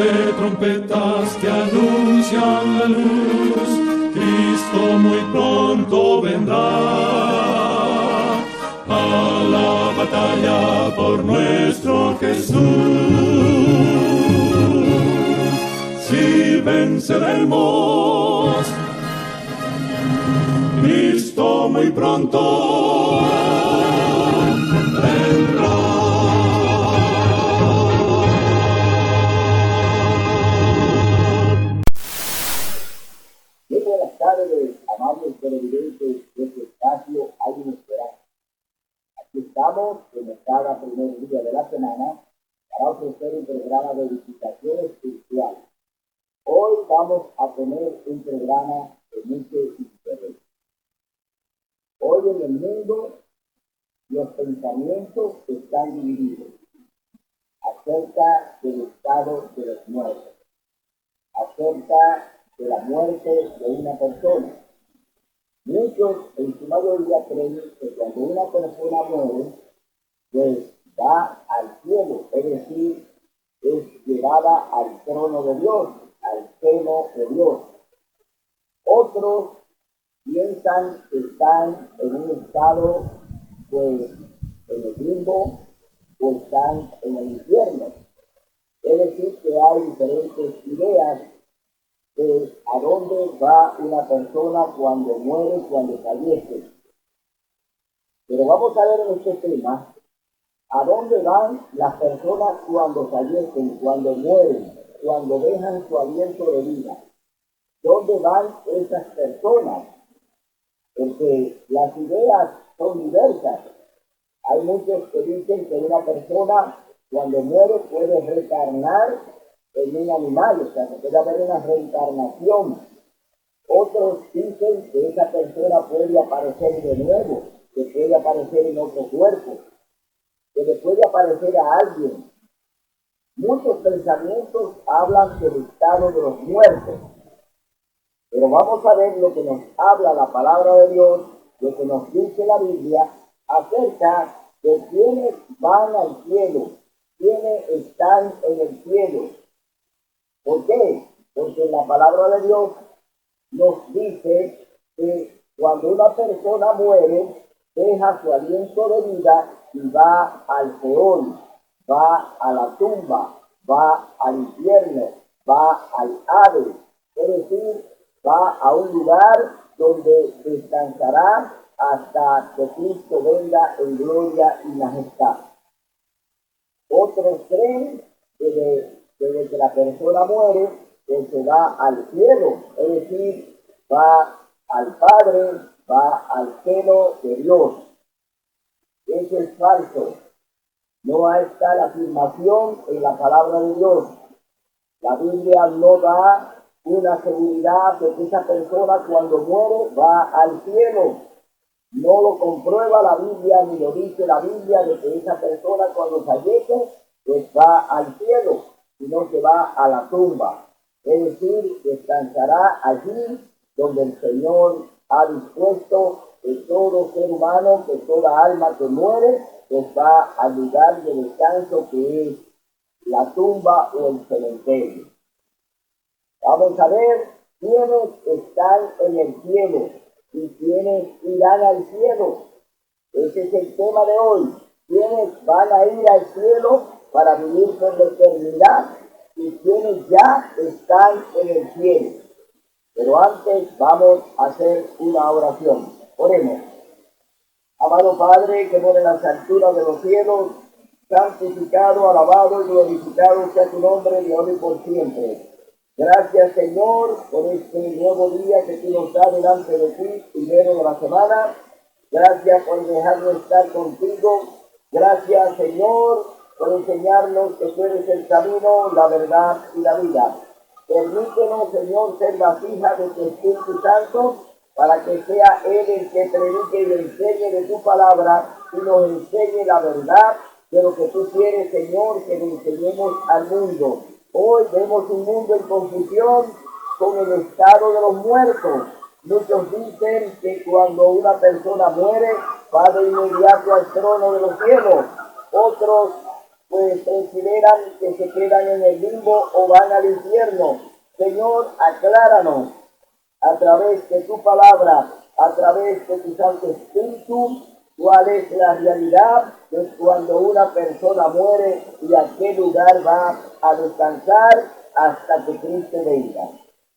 de trompetas que anuncian la luz, Cristo muy pronto vendrá a la batalla por nuestro Jesús. Si venceremos, Cristo muy pronto vendrá. Muy buenas tardes, amables televidentes de este espacio Hay una Esperanza. Aquí estamos en cada primer día de la semana para ofrecer un programa de visitación espiritual. Hoy vamos a tener un programa de mucho interés. Hoy en el mundo los pensamientos están divididos acerca del estado de los muertos, acerca de la muerte de una persona. Muchos en su mayoría creen que cuando una persona muere, pues va al cielo, es decir, es llevada al trono de Dios, al seno de Dios. Otros piensan que están en un estado, pues, en el limbo o están en el infierno. Es decir, que hay diferentes ideas de a dónde va una persona cuando muere, cuando fallece. Pero vamos a ver en este tema a dónde van las personas cuando fallecen, cuando mueren, cuando dejan su aliento de vida. ¿Dónde van esas personas? Porque las ideas son diversas. Hay muchos que dicen que una persona cuando muere puede reencarnar en un animal, o sea, que puede haber una reencarnación. Otros dicen que esa persona puede aparecer de nuevo, que puede aparecer en otro cuerpo, que le puede aparecer a alguien. Muchos pensamientos hablan del estado de los muertos. Pero vamos a ver lo que nos habla la palabra de Dios, lo que nos dice la Biblia acerca de quienes van al cielo, quienes están en el cielo. ¿Por qué? Porque la palabra de Dios nos dice que cuando una persona muere, deja su aliento de vida y va al Seol, va a la tumba, va al infierno, va al Hades, es decir, va a un lugar donde descansará hasta que Cristo venga en gloria y majestad. Otros creen que desde que la persona muere, que se va al cielo, es decir, va al Padre, va al seno de Dios. Eso es falso. No está la afirmación en la palabra de Dios. La Biblia no da una seguridad de que esa persona cuando muere va al cielo. No lo comprueba la Biblia ni lo dice la Biblia de que esa persona cuando fallece pues va al cielo, sino que va a la tumba. Es decir, descansará allí donde el Señor ha dispuesto que todo ser humano, que toda alma que muere, pues va al lugar de descanso que es la tumba o el cementerio. Vamos a ver quiénes están en el cielo y quiénes irán al cielo. Ese es el tema de hoy. ¿Quiénes van a ir al cielo para vivir por la eternidad y quienes ya están en el cielo? Pero antes vamos a hacer una oración. Oremos. Amado Padre, que mora en las alturas de los cielos, santificado, alabado y glorificado sea tu nombre de hoy y por siempre. Gracias, Señor, por este nuevo día que tú nos das delante de ti, primero de la semana. Gracias por dejarnos estar contigo. Gracias, Señor, por enseñarnos que tú eres el camino, la verdad y la vida. Permítenos, Señor, ser vasijas de tu Espíritu Santo para que sea Él el que predique y enseñe de tu palabra y nos enseñe la verdad de lo que tú quieres, Señor, que le enseñemos al mundo. Hoy vemos un mundo en confusión con el estado de los muertos. Muchos dicen que cuando una persona muere, va de inmediato al trono de los cielos. Otros pues consideran que se quedan en el limbo o van al infierno. Señor, acláranos a través de tu palabra, a través de tu Santo Espíritu, cuál es la realidad de cuando una persona muere y a qué lugar va a descansar hasta que Cristo venga.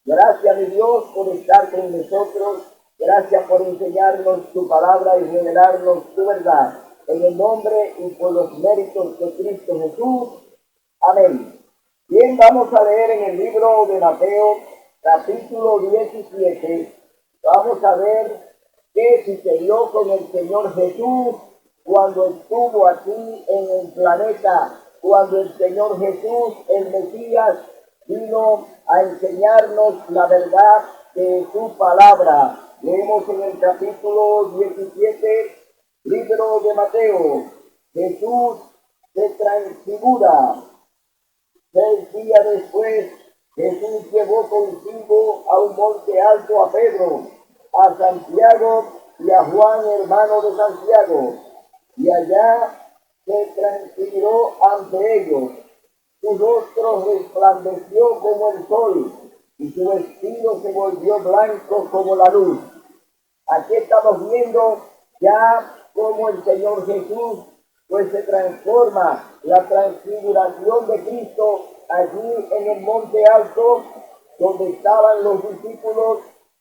Gracias, mi Dios, por estar con nosotros. Gracias por enseñarnos tu palabra y revelarnos tu verdad. En el nombre y por los méritos de Cristo Jesús. Amén. Bien, vamos a leer en el libro de Mateo, capítulo 17. Vamos a ver qué sucedió con el Señor Jesús cuando estuvo aquí en el planeta, cuando el Señor Jesús, el Mesías, vino a enseñarnos la verdad de su palabra. Leemos en el capítulo 17, libro de Mateo. Jesús se transfigura. 6 días después, Jesús llevó consigo a un monte alto a Pedro, a Santiago y a Juan, hermano de Santiago, y allá se transfiguró ante ellos. Su rostro resplandeció como el sol, y su vestido se volvió blanco como la luz. Aquí estamos viendo ya cómo el Señor Jesús pues se transforma, la transfiguración de Cristo allí en el monte alto donde estaban los discípulos.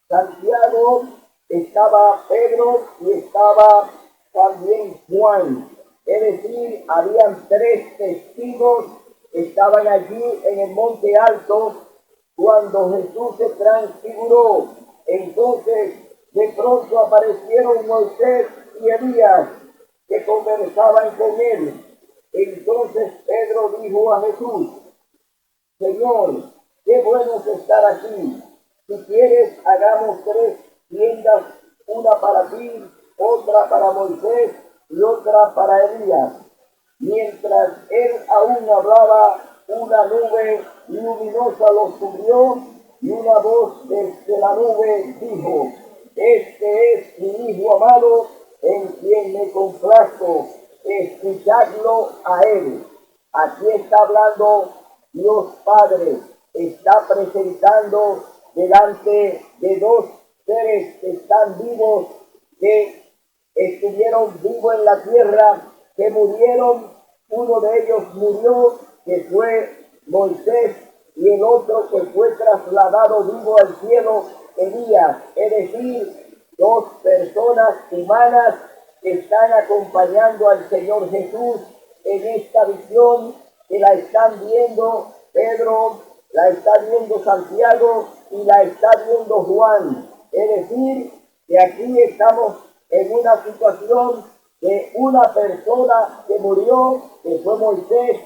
Santiago, estaba Pedro y estaba también Juan. Es decir, habían 3 testigos que estaban allí en el monte alto cuando Jesús se transfiguró. Entonces, de pronto aparecieron Moisés y Elías que conversaban con él. Entonces Pedro dijo a Jesús: Señor, qué bueno es estar aquí. Si quieres, hagamos 3 tiendas, una para ti, otra para Moisés y otra para Elías. Mientras él aún hablaba, una nube luminosa los cubrió y una voz desde la nube dijo: Este es mi Hijo amado, en quien me complazco, escuchadlo a él. Aquí está hablando Dios Padre, está presentando delante de 2 seres que están vivos, que estuvieron vivos en la tierra, que murieron. Uno de ellos murió, que fue Moisés, y el otro que fue trasladado vivo al cielo, Elías. Es decir, 2 personas humanas que están acompañando al Señor Jesús en esta visión, que la están viendo Pedro, la está viendo Santiago y la está viendo Juan. Es decir, que aquí estamos en una situación de una persona que murió, que fue Moisés.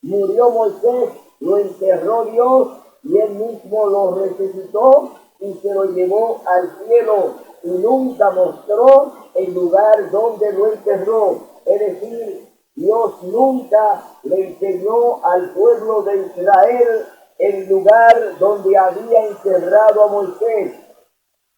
Murió Moisés, lo enterró Dios y él mismo lo resucitó y se lo llevó al cielo y nunca mostró el lugar donde lo enterró. Es decir, Dios nunca le enseñó al pueblo de Israel el lugar donde había enterrado a Moisés.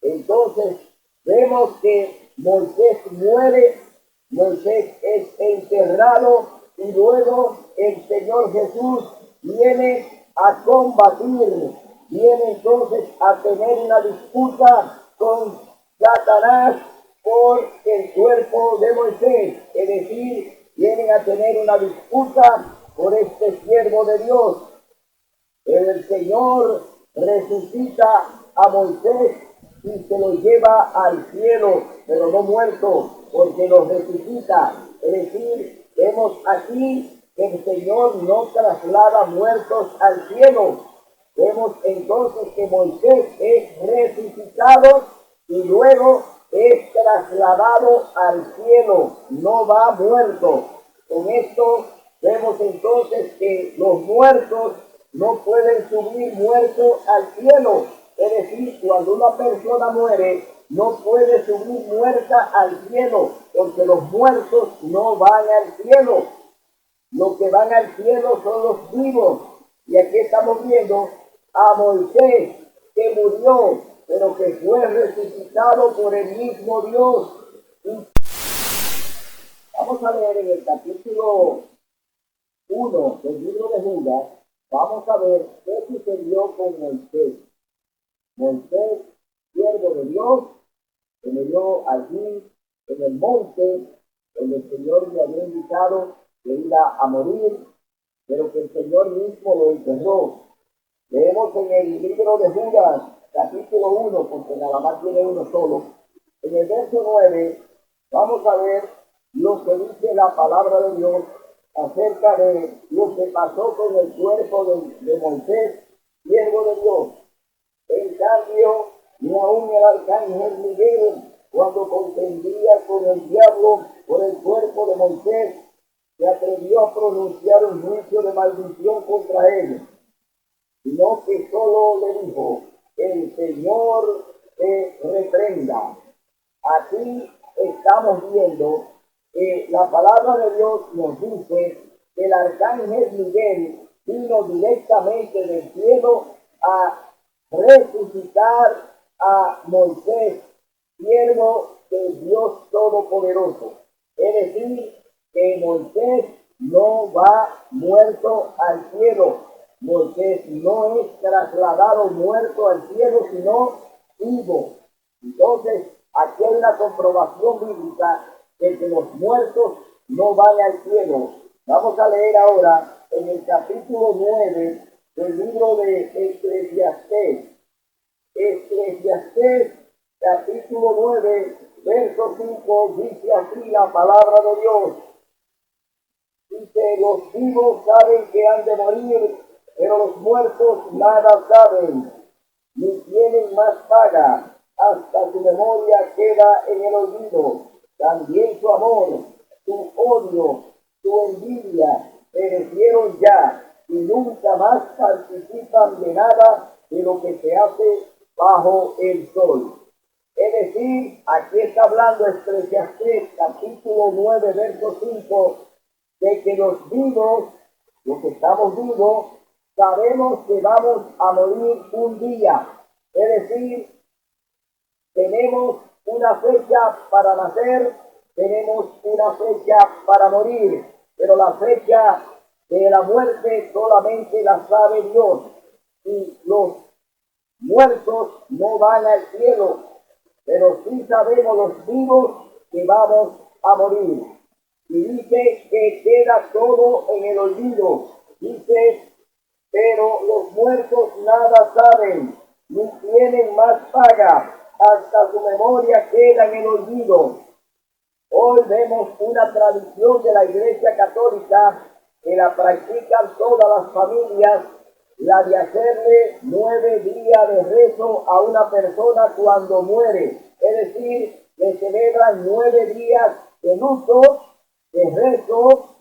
Entonces vemos que Moisés muere, Moisés es enterrado y luego el Señor Jesús viene a combatir, viene entonces a tener una disputa con Satanás por el cuerpo de Moisés. Es decir, vienen a tener una disputa por este siervo de Dios. El Señor resucita a Moisés y se lo lleva al cielo, pero no muerto, porque lo resucita. Es decir, vemos aquí que el Señor no traslada muertos al cielo. Vemos entonces que Moisés es resucitado y luego es trasladado al cielo, no va muerto. Con esto vemos entonces que los muertos no pueden subir muertos al cielo. Es decir, cuando una persona muere, no puede subir muerta al cielo, porque los muertos no van al cielo. Los que van al cielo son los vivos. Y aquí estamos viendo a Moisés, que murió, pero que fue resucitado por el mismo Dios. Y vamos a leer en el capítulo 1 del libro de Judas, vamos a ver qué sucedió con Moisés. Moisés, siervo de Dios, que murió allí en el monte donde el Señor le había indicado que iba a morir, pero que el Señor mismo lo enterró. Leemos en el libro de Judas, capítulo 1, porque nada más tiene uno solo. En el verso 9, vamos a ver lo que dice la palabra de Dios acerca de lo que pasó con el cuerpo de Moisés, siervo de Dios. En cambio, ni aun el arcángel Miguel, cuando contendía con el diablo por el cuerpo de Moisés, se atrevió a pronunciar un juicio de maldición contra él, sino que solo le dijo: el Señor te reprenda. Aquí estamos viendo que la palabra de Dios nos dice que el arcángel Miguel vino directamente del cielo a resucitar a Moisés, siervo de Dios Todopoderoso. Es decir, que Moisés no va muerto al cielo. Moisés no es trasladado muerto al cielo, sino vivo. Entonces, aquí hay una comprobación bíblica de que los muertos no van al cielo. Vamos a leer ahora en el capítulo 9 del libro de Eclesiastés. Eclesiastés, capítulo 9, verso 5, dice así la palabra de Dios. Dice: los vivos saben que han de morir, pero los muertos nada saben, ni tienen más paga, hasta su memoria queda en el olvido. También su amor, su odio, su envidia perecieron ya, y nunca más participan de nada de lo que se hace bajo el sol. Es decir, aquí está hablando Eclesiastés, capítulo 9, verso 5, de que los vivos, los que estamos vivos, sabemos que vamos a morir un día. Es decir, tenemos una fecha para nacer, tenemos una fecha para morir, pero la fecha de la muerte solamente la sabe Dios. Y los muertos no van al cielo, pero sí sabemos los vivos que vamos a morir. Y dice que queda todo en el olvido. Dice: pero los muertos nada saben, ni tienen más paga, hasta su memoria queda en el olvido. Hoy vemos una tradición de la Iglesia Católica que la practican todas las familias, la de hacerle 9 días de rezo a una persona cuando muere. Es decir, le celebran 9 días de luto, de rezo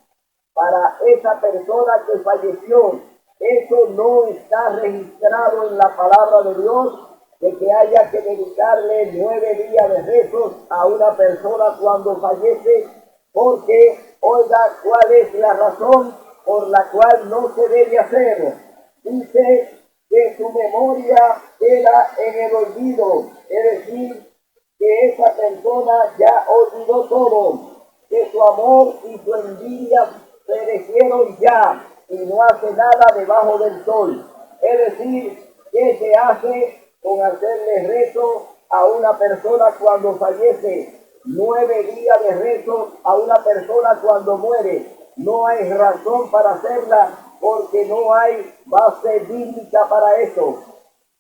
para esa persona que falleció. Eso no está registrado en la palabra de Dios, de que haya que dedicarle 9 días de rezos a una persona cuando fallece, porque, oiga, ¿cuál es la razón por la cual no se debe hacer? Dice que su memoria queda en el olvido, es decir, que esa persona ya olvidó todo, que su amor y su envidia perecieron ya y no hace nada debajo del sol. Es decir, que se hace con hacerle rezo a una persona cuando fallece, 9 días de rezo a una persona cuando muere. No hay razón para hacerla porque no hay base bíblica para eso.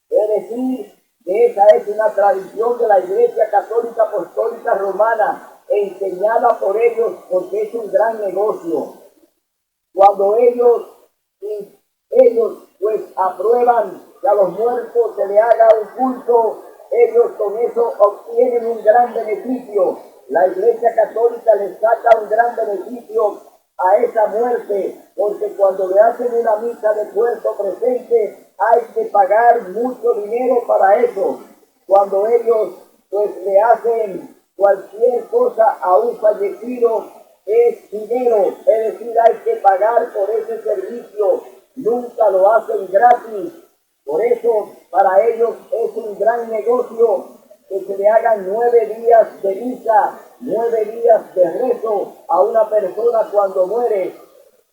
Es decir, que esa es una tradición de la Iglesia Católica Apostólica Romana, enseñada por ellos, porque es un gran negocio. Cuando ellos pues aprueban que a los muertos se le haga un culto, ellos con eso obtienen un gran beneficio. La Iglesia Católica les saca un gran beneficio a esa muerte, porque cuando le hacen una misa de cuerpo presente hay que pagar mucho dinero para eso. Cuando ellos pues le hacen cualquier cosa a un fallecido, es dinero, es decir, hay que pagar por ese servicio, nunca lo hacen gratis. Por eso para ellos es un gran negocio que se le hagan 9 días de misa, 9 días de rezo a una persona cuando muere.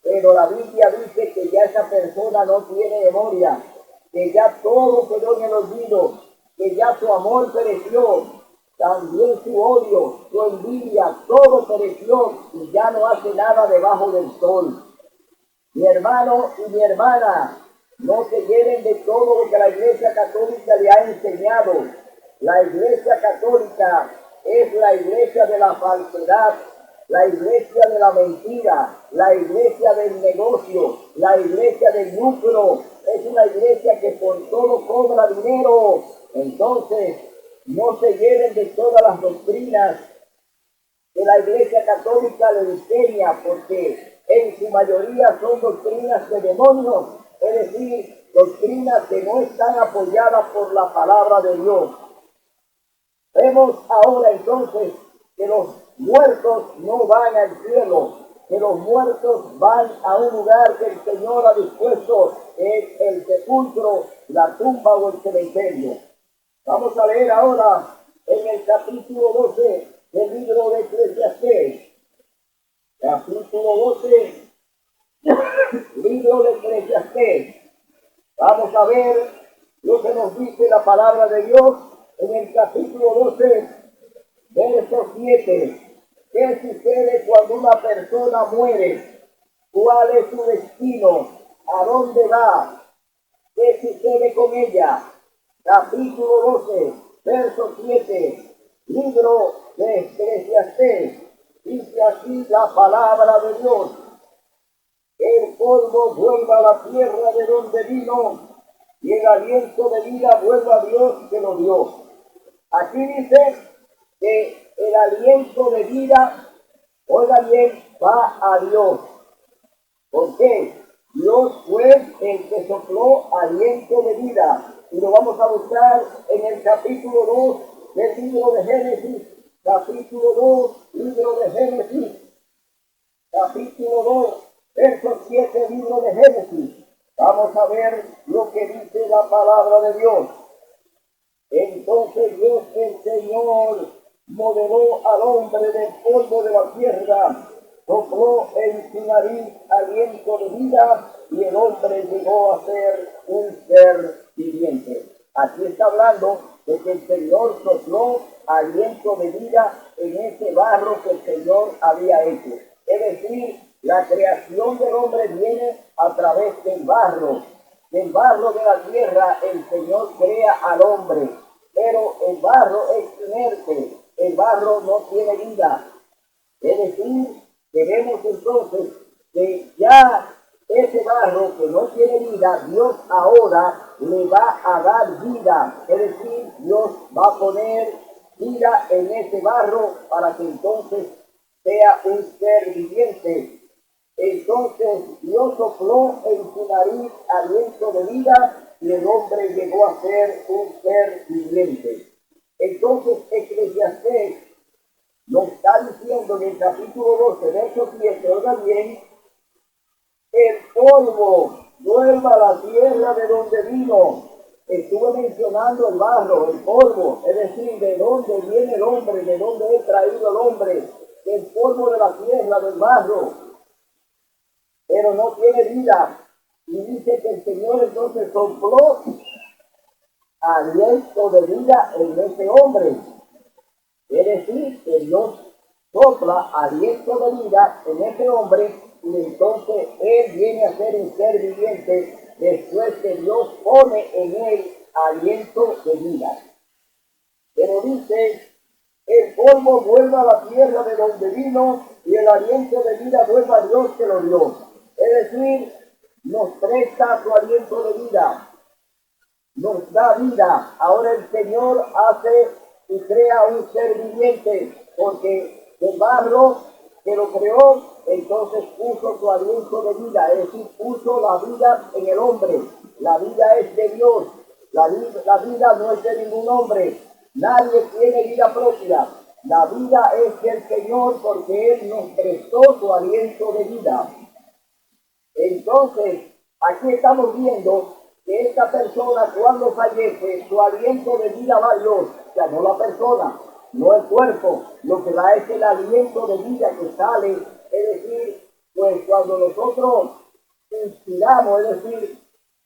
Pero la Biblia dice que ya esa persona no tiene memoria, que ya todo quedó en el olvido, que ya su amor pereció, también su odio, su envidia, todo pereció y ya no hace nada debajo del sol. Mi hermano y mi hermana, no se lleven de todo lo que la Iglesia Católica le ha enseñado. La Iglesia Católica es la iglesia de la falsedad, la iglesia de la mentira, la iglesia del negocio, la iglesia del lucro. Es una iglesia que por todo cobra dinero. Entonces, no se lleven de todas las doctrinas que la Iglesia Católica le enseña, porque en su mayoría son doctrinas de demonios, es decir, doctrinas que no están apoyadas por la palabra de Dios. Vemos ahora entonces que los muertos no van al cielo, que los muertos van a un lugar que el Señor ha dispuesto, es el sepulcro, la tumba o el cementerio. Vamos a leer ahora en el capítulo 12 del libro de Eclesiastés. Capítulo 12, libro de Eclesiastés. Vamos a ver lo que nos dice la palabra de Dios en el capítulo 12, verso 7. ¿Qué sucede cuando una persona muere? ¿Cuál es su destino? ¿A dónde va? ¿Qué sucede con ella? Capítulo 12, verso 7, libro de Eclesiastés. Dice así la palabra de Dios: el polvo vuelva a la tierra de donde vino, y el aliento de vida vuelva a Dios que lo dio. Aquí dice que el aliento de vida, oiga bien, va a Dios. ¿Por qué? Dios fue el que sopló aliento de vida. Y lo vamos a buscar en el capítulo 2 del libro de Génesis. Capítulo 2, libro de Génesis. Capítulo 2, verso 7, libro de Génesis. Vamos a ver lo que dice la palabra de Dios. Entonces Dios el Señor modeló al hombre del polvo de la tierra, sopló en su nariz aliento de vida y el hombre llegó a ser un ser viviente. Aquí está hablando de que el Señor sopló aliento de vida en ese barro que el Señor había hecho. Es decir, la creación del hombre viene a través del barro. Del barro de la tierra el Señor crea al hombre, pero el barro es inerte, el barro no tiene vida. Es decir, que vemos entonces que ya ese barro que no tiene vida, Dios ahora le va a dar vida. Es decir, Dios va a poner vida en ese barro para que entonces sea un ser viviente. Entonces Dios sopló en su nariz aliento de vida y el hombre llegó a ser un ser viviente. Entonces Eclesiastés nos está diciendo en el capítulo 12, verso 7, oiga bien, el polvo vuelva a la tierra de donde vino. Estuve mencionando el barro, el polvo, es decir, de dónde viene el hombre, de dónde es traído el hombre, del polvo de la tierra, del barro, pero no tiene vida. Y dice que el Señor entonces sopló aliento de vida en ese hombre. Es decir, que Dios sopla aliento de vida en ese hombre y entonces él viene a ser un ser viviente después que Dios pone en él aliento de vida. Pero dice, el polvo vuelva a la tierra de donde vino y el aliento de vida vuelva a Dios que lo dio. Es decir, nos presta su aliento de vida, nos da vida. Ahora el Señor hace y crea un ser viviente, porque el barro que lo creó, entonces puso su aliento de vida, es decir, puso la vida en el hombre. La vida es de Dios, la vida no es de ningún hombre, nadie tiene vida propia. La vida es del Señor porque Él nos prestó su aliento de vida. Entonces, aquí estamos viendo que esta persona cuando fallece, su aliento de vida va a Dios, o sea, no la persona, no el cuerpo, lo que da es el aliento de vida que sale, es decir, Pues cuando nosotros inspiramos, es decir,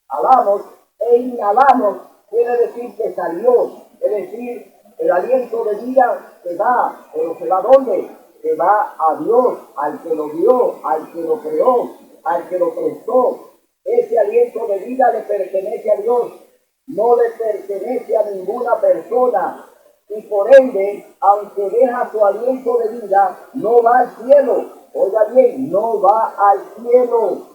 hablamos e inhalamos, quiere decir que salió, es decir, el aliento de vida se va, pero se va ¿a dónde? Se va a Dios, al que lo dio, al que lo creó, al que lo prestó. Ese aliento de vida le pertenece a Dios, no le pertenece a ninguna persona. Y por ende, aunque deja su aliento de vida, no va al cielo. Oiga bien, no va al cielo.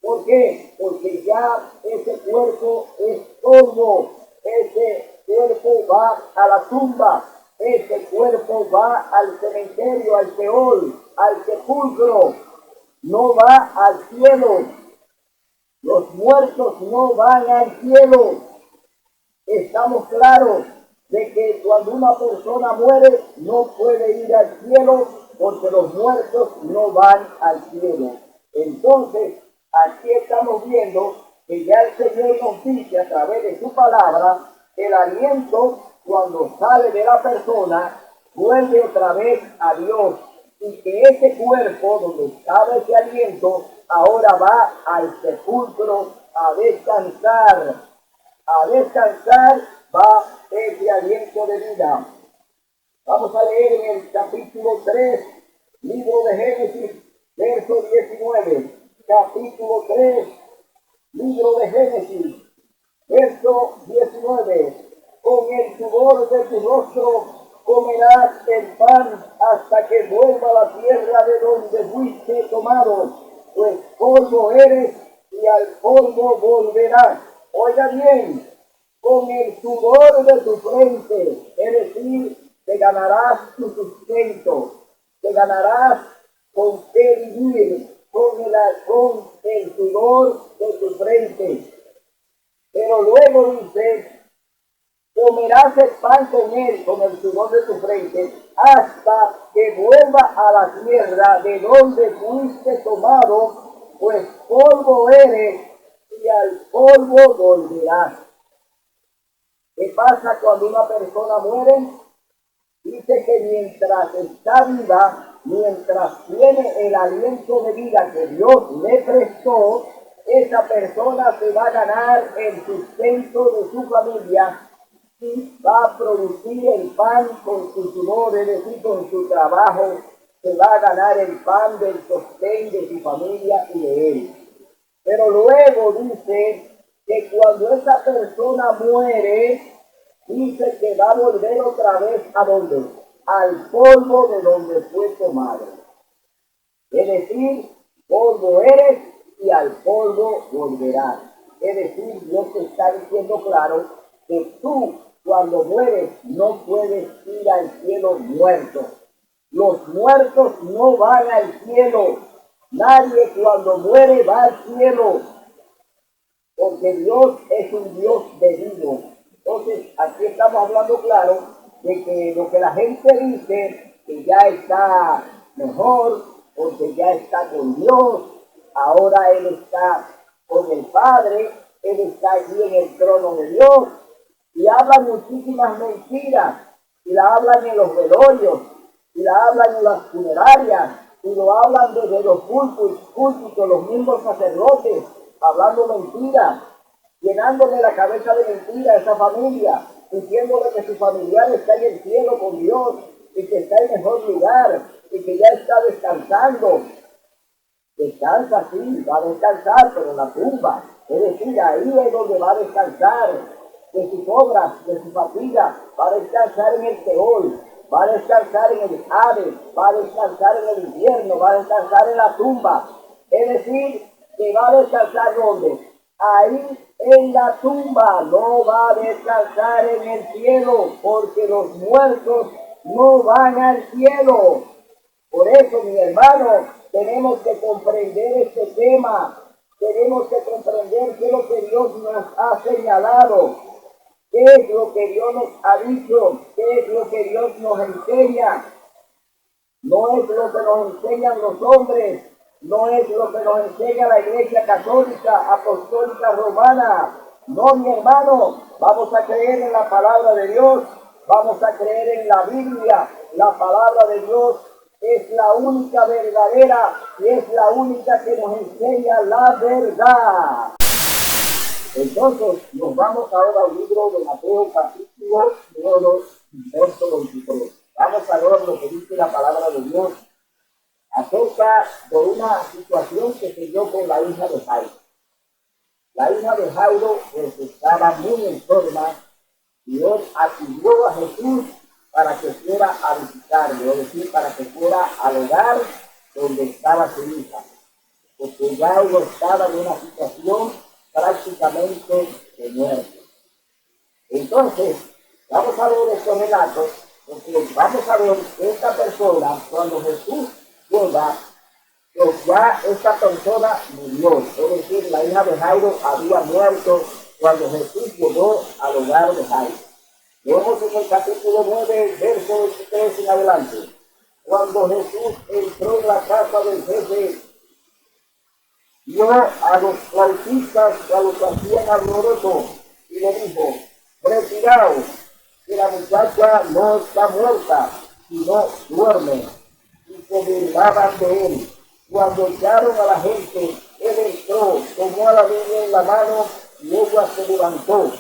¿Por qué? Porque ya ese cuerpo es polvo, ese cuerpo va a la tumba, ese cuerpo va al cementerio, al Seol, al sepulcro, no va al cielo. Los muertos no van al cielo. Estamos claros de que cuando una persona muere no puede ir al cielo porque los muertos no van al cielo. Entonces, aquí estamos viendo que ya el Señor nos dice a través de su palabra que el aliento cuando sale de la persona vuelve otra vez a Dios y que ese cuerpo donde estaba ese aliento ahora va al sepulcro a descansar. A descansar va ese aliento de vida. Vamos a leer en el capítulo 3, libro de Génesis, verso 19. Capítulo 3, libro de Génesis, verso 19. Con el sudor de tu rostro comerás el pan hasta que vuelva a la tierra de donde fuiste tomado, pues polvo eres y al polvo volverás. Oiga bien, con el sudor de tu frente, es decir, te ganarás tu sustento, te ganarás con qué vivir, con el sudor de tu frente. Pero luego dice, comerás el pan con él, con el sudor de tu frente, hasta que vuelva a la tierra de donde fuiste tomado, pues polvo eres y al polvo volverás. ¿Qué pasa cuando una persona muere? Dice que mientras está viva, mientras tiene el aliento de vida que Dios le prestó, esa persona se va a ganar el sustento de su familia y va a producir el pan con su sudor, es decir, con su trabajo, se va a ganar el pan del sostén de su familia y de él. Pero luego dice que cuando esa persona muere, dice que va a volver otra vez ¿a dónde? Al polvo de donde fue tomado. Es decir, polvo eres y al polvo volverás. Es decir, Dios te está diciendo claro que tú cuando mueres no puedes ir al cielo muerto. Los muertos no van al cielo. Nadie cuando muere va al cielo. Porque Dios es un Dios de vida. Entonces, aquí estamos hablando claro de que lo que la gente dice, que ya está mejor, porque ya está con Dios, ahora Él está con el Padre, Él está allí en el trono de Dios, y hablan muchísimas mentiras, y la hablan en los velorios, y la hablan en las funerarias, y lo hablan desde los púlpitos, los mismos sacerdotes, hablando mentiras, llenándole la cabeza de mentiras a esa familia, diciéndole que su familiar está en el cielo con Dios y que está en mejor lugar y que ya está descansando. Descansa, sí, va a descansar, pero en la tumba. Es decir, ahí es donde va a descansar de sus obras, de su fatiga, va a descansar en el Seol, va a descansar en el Hades, va a descansar en el infierno, va a descansar en la tumba. Es decir, que va a descansar ¿dónde? Ahí en la tumba, no va a descansar en el cielo, porque los muertos no van al cielo. Por eso, mi hermano, tenemos que comprender este tema, tenemos que comprender qué es lo que Dios nos ha señalado, qué es lo que Dios nos ha dicho, qué es lo que Dios nos enseña. No es lo que nos enseñan los hombres, no es lo que nos enseña la Iglesia Católica, Apostólica Romana. No, mi hermano, vamos a creer en la palabra de Dios, vamos a creer en la Biblia. La palabra de Dios es la única verdadera y es la única que nos enseña la verdad. Entonces, nos vamos ahora al libro de Mateo, capítulo 9, verso 23. Vamos a ver lo que dice la palabra de Dios acerca de una situación que se dio con la hija de Jairo. La hija de Jairo pues, estaba muy enferma y él acudió a Jesús para que fuera a visitarle, es decir, para que fuera al hogar donde estaba su hija, porque ya ella estaba en una situación prácticamente de muerte. Entonces, vamos a ver estos relatos, porque vamos a ver que esta persona, cuando Jesús llega, pues ya esta persona murió, es decir, la hija de Jairo había muerto cuando Jesús llegó al hogar de Jairo. Vemos en el capítulo 9, verso 23 en adelante. Cuando Jesús entró en la casa del jefe, vio a los flautistas y a los que hacían alboroto y le dijo: retiraos, que la muchacha no está muerta, sino duerme. Y se burlaban de él. Cuando echaron a la gente, él entró, tomó a la niña en la mano y ella se levantó.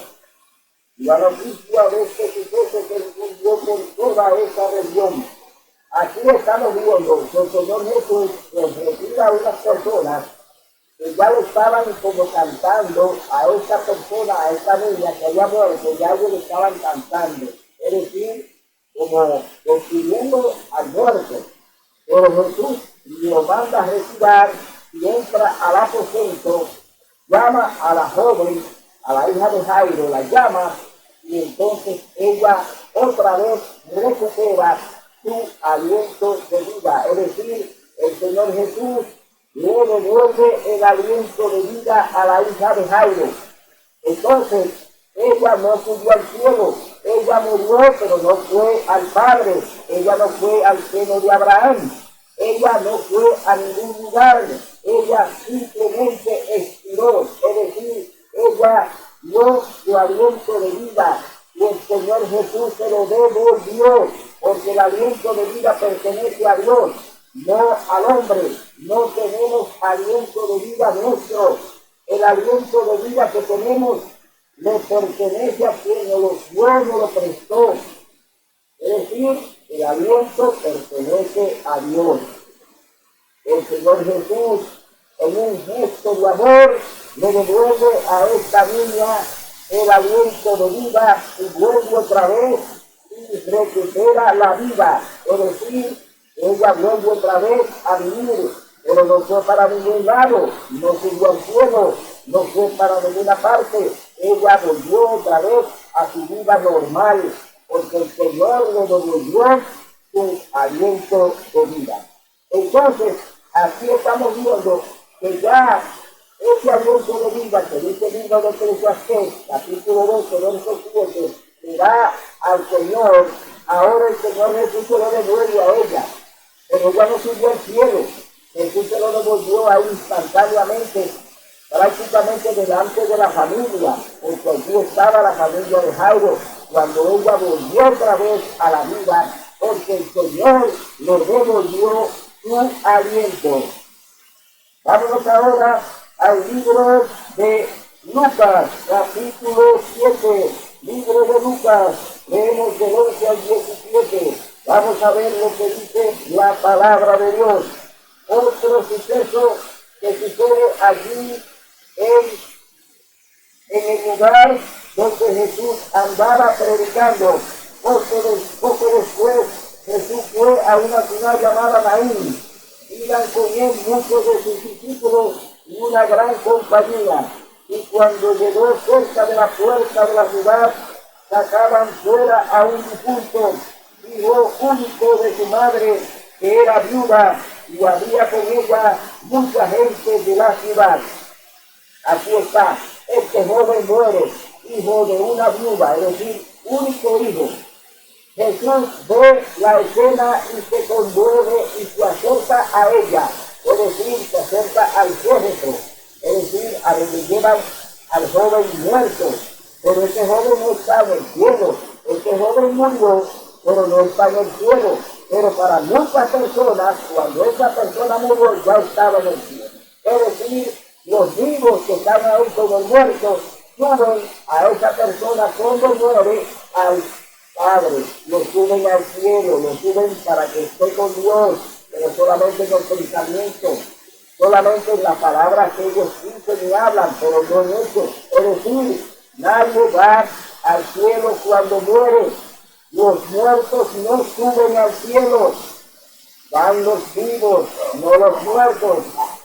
Y la noticia de este suceso se difundió por toda esa región. Aquí estamos viendo que el Señor Jesús retira a unas personas que ya lo estaban como cantando a esta persona, a esta niña que había muerto, ya ellos le estaban cantando. Es decir, como despidiendo al muerto. Pero Jesús lo manda a retirar y entra al aposento, llama a la joven, a la hija de Jairo, la llama, y entonces ella otra vez recupera su aliento de vida. Es decir, el Señor Jesús le devuelve el aliento de vida a la hija de Jairo. Entonces, ella no subió al cielo, ella murió, pero no fue al Padre, ella no fue al seno de Abraham, ella no fue a ningún lugar, ella simplemente expiró, es decir, ella dio su aliento de vida y el Señor Jesús se lo devolvió, porque el aliento de vida pertenece a Dios, no al hombre. No tenemos aliento de vida nuestro, el aliento de vida que tenemos le pertenece a quien nos lo dio, nos lo prestó. Es decir, el aliento pertenece a Dios. El Señor Jesús, en un gesto de amor, le devuelve a esta niña el aliento de vida y vuelve otra vez y recupera la vida. Es decir, ella vuelve otra vez a vivir, pero no fue para ningún lado, no subió al cielo, no fue para ninguna parte. Ella volvió otra vez a su vida normal, porque el Señor le devolvió su aliento de vida. Entonces, aquí estamos viendo que ya ese aliento de vida que dice el libro de Eclesiastés, capítulo 12, verso 7, que da al Señor, ahora el Señor Jesús se lo devuelve a ella, pero ella no subió al cielo. Jesús se lo devolvió ahí instantáneamente, prácticamente delante de la familia, porque allí estaba la familia de Jairo, cuando ella volvió otra vez a la vida, porque el Señor le devolvió su aliento. Vámonos ahora al libro de Lucas, capítulo 7, libro de Lucas, leemos del 11 al 17. Vamos a ver lo que dice la palabra de Dios. Otro suceso que sucede allí en el lugar donde Jesús andaba predicando. Poco después Jesús fue a una ciudad llamada Naín. Iban con él muchos de sus discípulos y una gran compañía. Y cuando llegó cerca de la puerta de la ciudad, sacaban fuera a un difunto, hijo único de su madre, que era viuda, y había con ella mucha gente de la ciudad. Aquí está, este joven muere, hijo de una viuda, es decir, único hijo. Jesús ve la escena y se conmueve y se acerca a ella, es decir, se acerca al féretro, es decir, a donde llevan al joven muerto. Pero ese joven no está en el cielo, este joven murió, pero no está en el cielo. Pero para muchas personas, cuando esa persona murió, ya estaba en el cielo. Es decir, los vivos que están aún con el muerto, suben a esa persona cuando muere al Padre, lo suben al cielo, lo suben para que esté con Dios, pero solamente en el pensamiento, solamente en las palabras que ellos dicen y hablan, pero no en eso. Es decir, nadie va al cielo cuando muere. Los muertos no suben al cielo, van los vivos, no los muertos.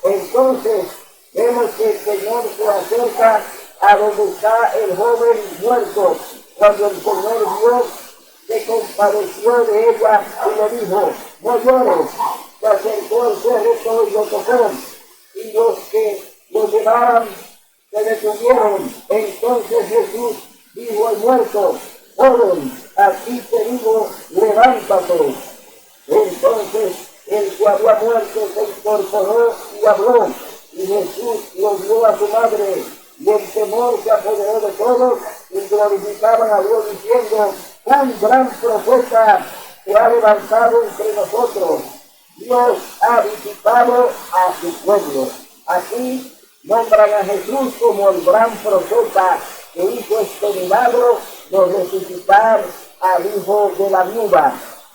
Entonces, vemos que el Señor se acerca a donde está el joven muerto, cuando el Señor Dios se compadeció de ella y le dijo, no llores. Se acercó el cerro y lo tocó, y los que lo llevaban se detuvieron. Entonces Jesús dijo al muerto, joven, aquí te digo, levántate. Entonces el que había muerto se incorporó y habló, y Jesús lo dio a su madre, y el temor se apoderó de todos, y glorificaban a Dios diciendo, un gran profeta se ha levantado entre nosotros. Dios ha visitado a su pueblo. Aquí nombran a Jesús como el gran profeta que hizo este milagro de resucitar al hijo de la viuda.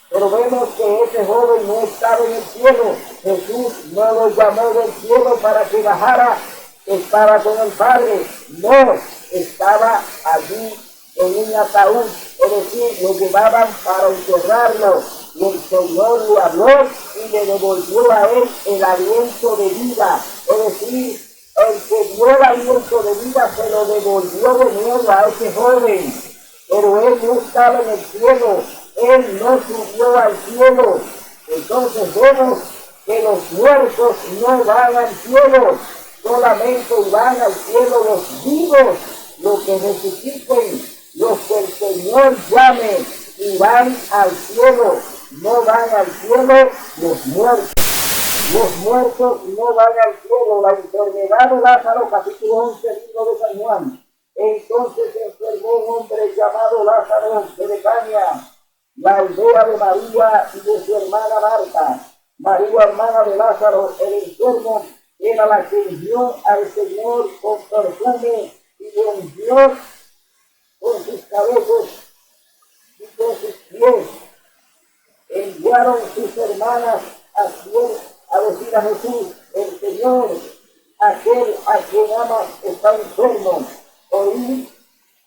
Pero vemos que ese joven no estaba en el cielo. Jesús no lo llamó del cielo para que bajara, estaba con el Padre. No, estaba allí en un ataúd, es decir, lo llevaban para enterrarlo. Y el Señor le habló y le devolvió a él el aliento de vida. Es decir, el que dio el aliento de vida se lo devolvió de nuevo a ese joven. Pero él no estaba en el cielo, él no subió al cielo. Entonces vemos que los muertos no van al cielo, solamente van al cielo los vivos, los que resuciten, los que el Señor llame y van al cielo. No van al cielo los muertos. Los muertos no van al cielo. La enfermedad de Lázaro, capítulo 11, libro de San Juan. Entonces se enfermó un hombre llamado Lázaro de Betania, la aldea de María y de su hermana Marta. María, hermana de Lázaro, el enfermo, era la que ungió al Señor con perfume y lo ungió con sus cabezas y con sus pies. Enviaron sus hermanas a decir a Jesús, el Señor, aquel a quien amas está enfermo.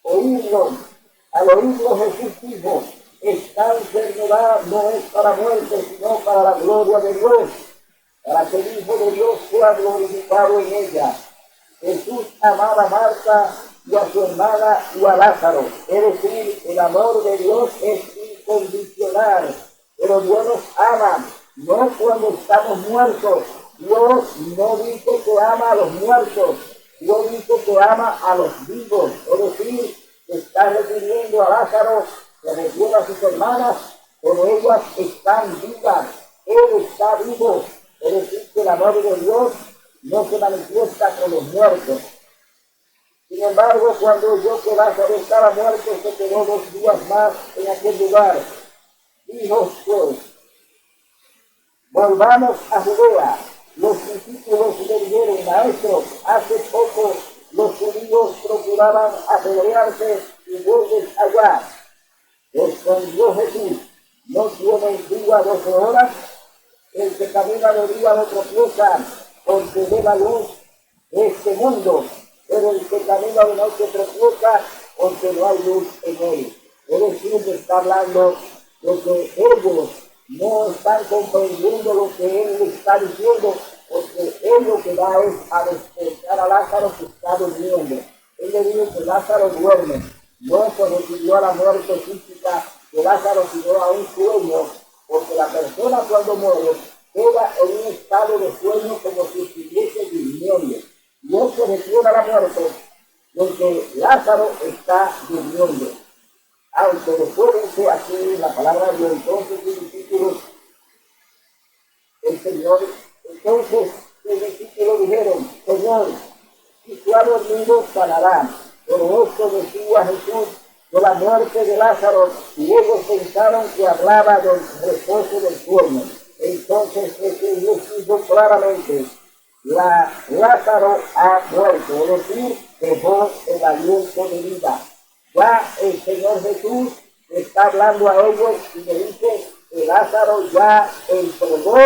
Oírlo. Al oírlo Jesús dijo, esta enfermedad no es para muerte, sino para la gloria de Dios, para que el Hijo de Dios sea glorificado en ella. Jesús amaba a Marta y a su hermana y a Lázaro. Es decir, el amor de Dios es incondicional, pero Dios nos ama, no cuando estamos muertos. Dios no dice que ama a los muertos, Dios dice que ama a los vivos. Es decir, está refiriendo a Lázaro, se refiere a sus hermanas, pero ellas están vivas, él está vivo. Es decir, que el amor de Dios no se manifiesta con los muertos. Sin embargo, cuando oyó que Lázaro estaba muerto, se quedó 2 días más en aquel lugar. Dijo pues, volvamos a Judea. Los discípulos le dijeron, maestro, hace poco los judíos procuraban apedrearte y vuelves allá. Respondió Jesús, ¿no tienen día 12 horas? El que camina de día no tropieza, porque ve la luz de este mundo, pero el que camina de noche tropieza, porque no hay luz en él. Es decir, que está hablando de que ellos no están comprendiendo lo que él está diciendo, porque él lo que va es a despertar a Lázaro que está durmiendo. Él le dijo que Lázaro duerme, no se refirió a la muerte física de Lázaro, sino a un sueño, porque la persona cuando muere queda en un estado de sueño como si estuviese durmiendo. No se refiere a la muerte, porque Lázaro está durmiendo. Aunque después dice aquí la palabra de Dios, entonces sus discípulos, el Señor, entonces sus discípulos dijeron, Señor, si tú has dormido, sanará. Pero esto decía Jesús, de la muerte de Lázaro y ellos pensaron que hablaba del reposo del sueño. Entonces Jesús les dijo claramente, Lázaro ha muerto, es decir, dejó el aliento de vida. Ya el Señor Jesús está hablando a ellos y le dice que Lázaro ya entregó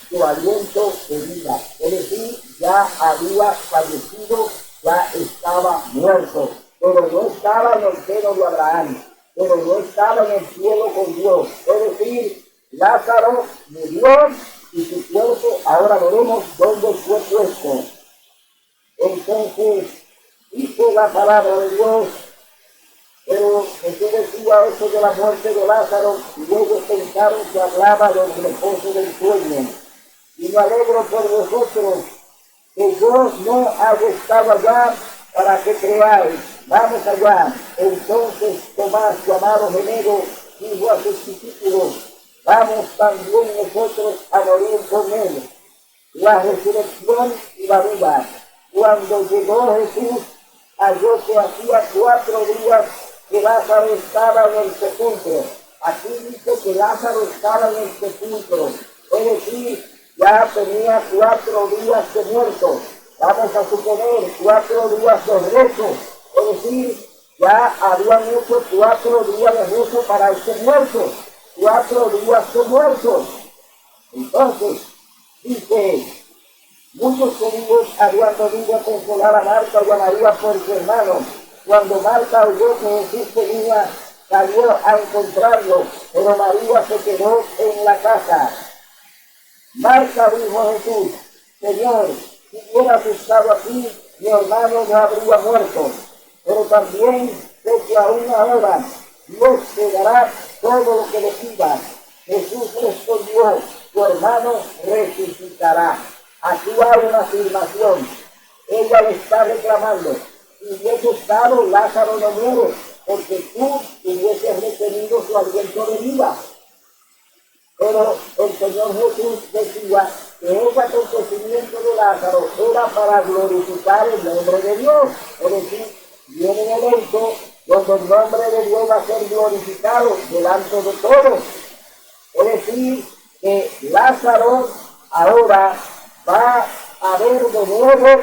su aliento de vida, es decir, ya había fallecido, ya estaba muerto, pero no estaba en el seno de Abraham, pero no estaba en el cielo con Dios, es decir, Lázaro murió y su cuerpo ahora veremos dónde fue puesto. Entonces dice la palabra de Dios, pero Jesús decía eso de la muerte de Lázaro y ellos pensaron que hablaba del reposo del sueño. Y me alegro por vosotros que yo no haya estado allá para que creáis. Vamos allá. Entonces Tomás, llamado Gemelo, dijo a sus discípulos, vamos también nosotros a morir con él. La resurrección y la vida. Cuando llegó Jesús, halló que hacía 4 días que Lázaro estaba en el sepulcro. Aquí dice que Lázaro estaba en el sepulcro. Es decir, ya tenía 4 días de muerto. Vamos a suponer 4 días de rezo. Es decir, ya habían hecho 4 días de rezo para este muerto. 4 días de muerto. Entonces, dice, muchos judíos habían venido a consolar a Marta y a María por su hermano. Cuando Marta oyó que Jesús venía, salió a encontrarlo, pero María se quedó en la casa. Marta dijo a Jesús, Señor, si hubieras estado aquí, mi hermano no habría muerto. Pero también sé que aún ahora Dios te dará todo lo que le pidas. Jesús respondió, tu hermano resucitará. Aquí hay una afirmación. Ella le está reclamando. Si hubiese estado, Lázaro no muere, porque tú hubieses retenido su aliento de vida. Pero el Señor Jesús decía que ese acontecimiento de Lázaro era para glorificar el nombre de Dios. Es decir, viene un evento donde el nombre de Dios va a ser glorificado delante de todos. Es decir, que Lázaro ahora va a ver de nuevo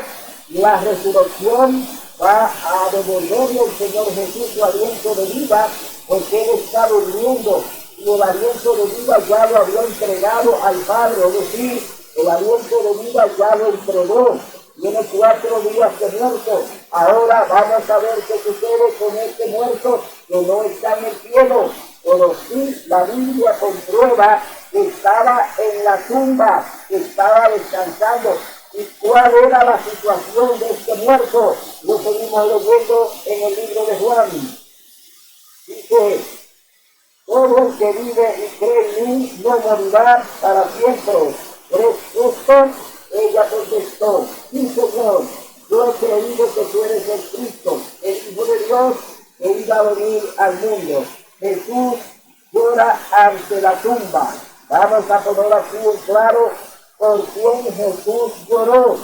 la resurrección, va a devolverle al Señor Jesús su aliento de vida, porque él está durmiendo y el aliento de vida ya lo había entregado al Padre, es decir, el aliento de vida ya lo entregó. Tiene 4 días de muerto. Ahora vamos a ver qué sucede con este muerto que no está en el cielo. Pero sí, la Biblia comprueba que estaba en la tumba, que estaba descansando. ¿Y cuál era la situación de este muerto? Lo seguimos leyendo en el libro de Juan. Dice, todo el que vive y cree en mí no morirá para siempre. ¿Crees esto? Ella contestó, sí, Señor, yo he creído que tú eres el Cristo, el Hijo de Dios, que iba a venir al mundo. Jesús llora ante la tumba. Vamos a poner aquí en claro por quién Jesús lloró.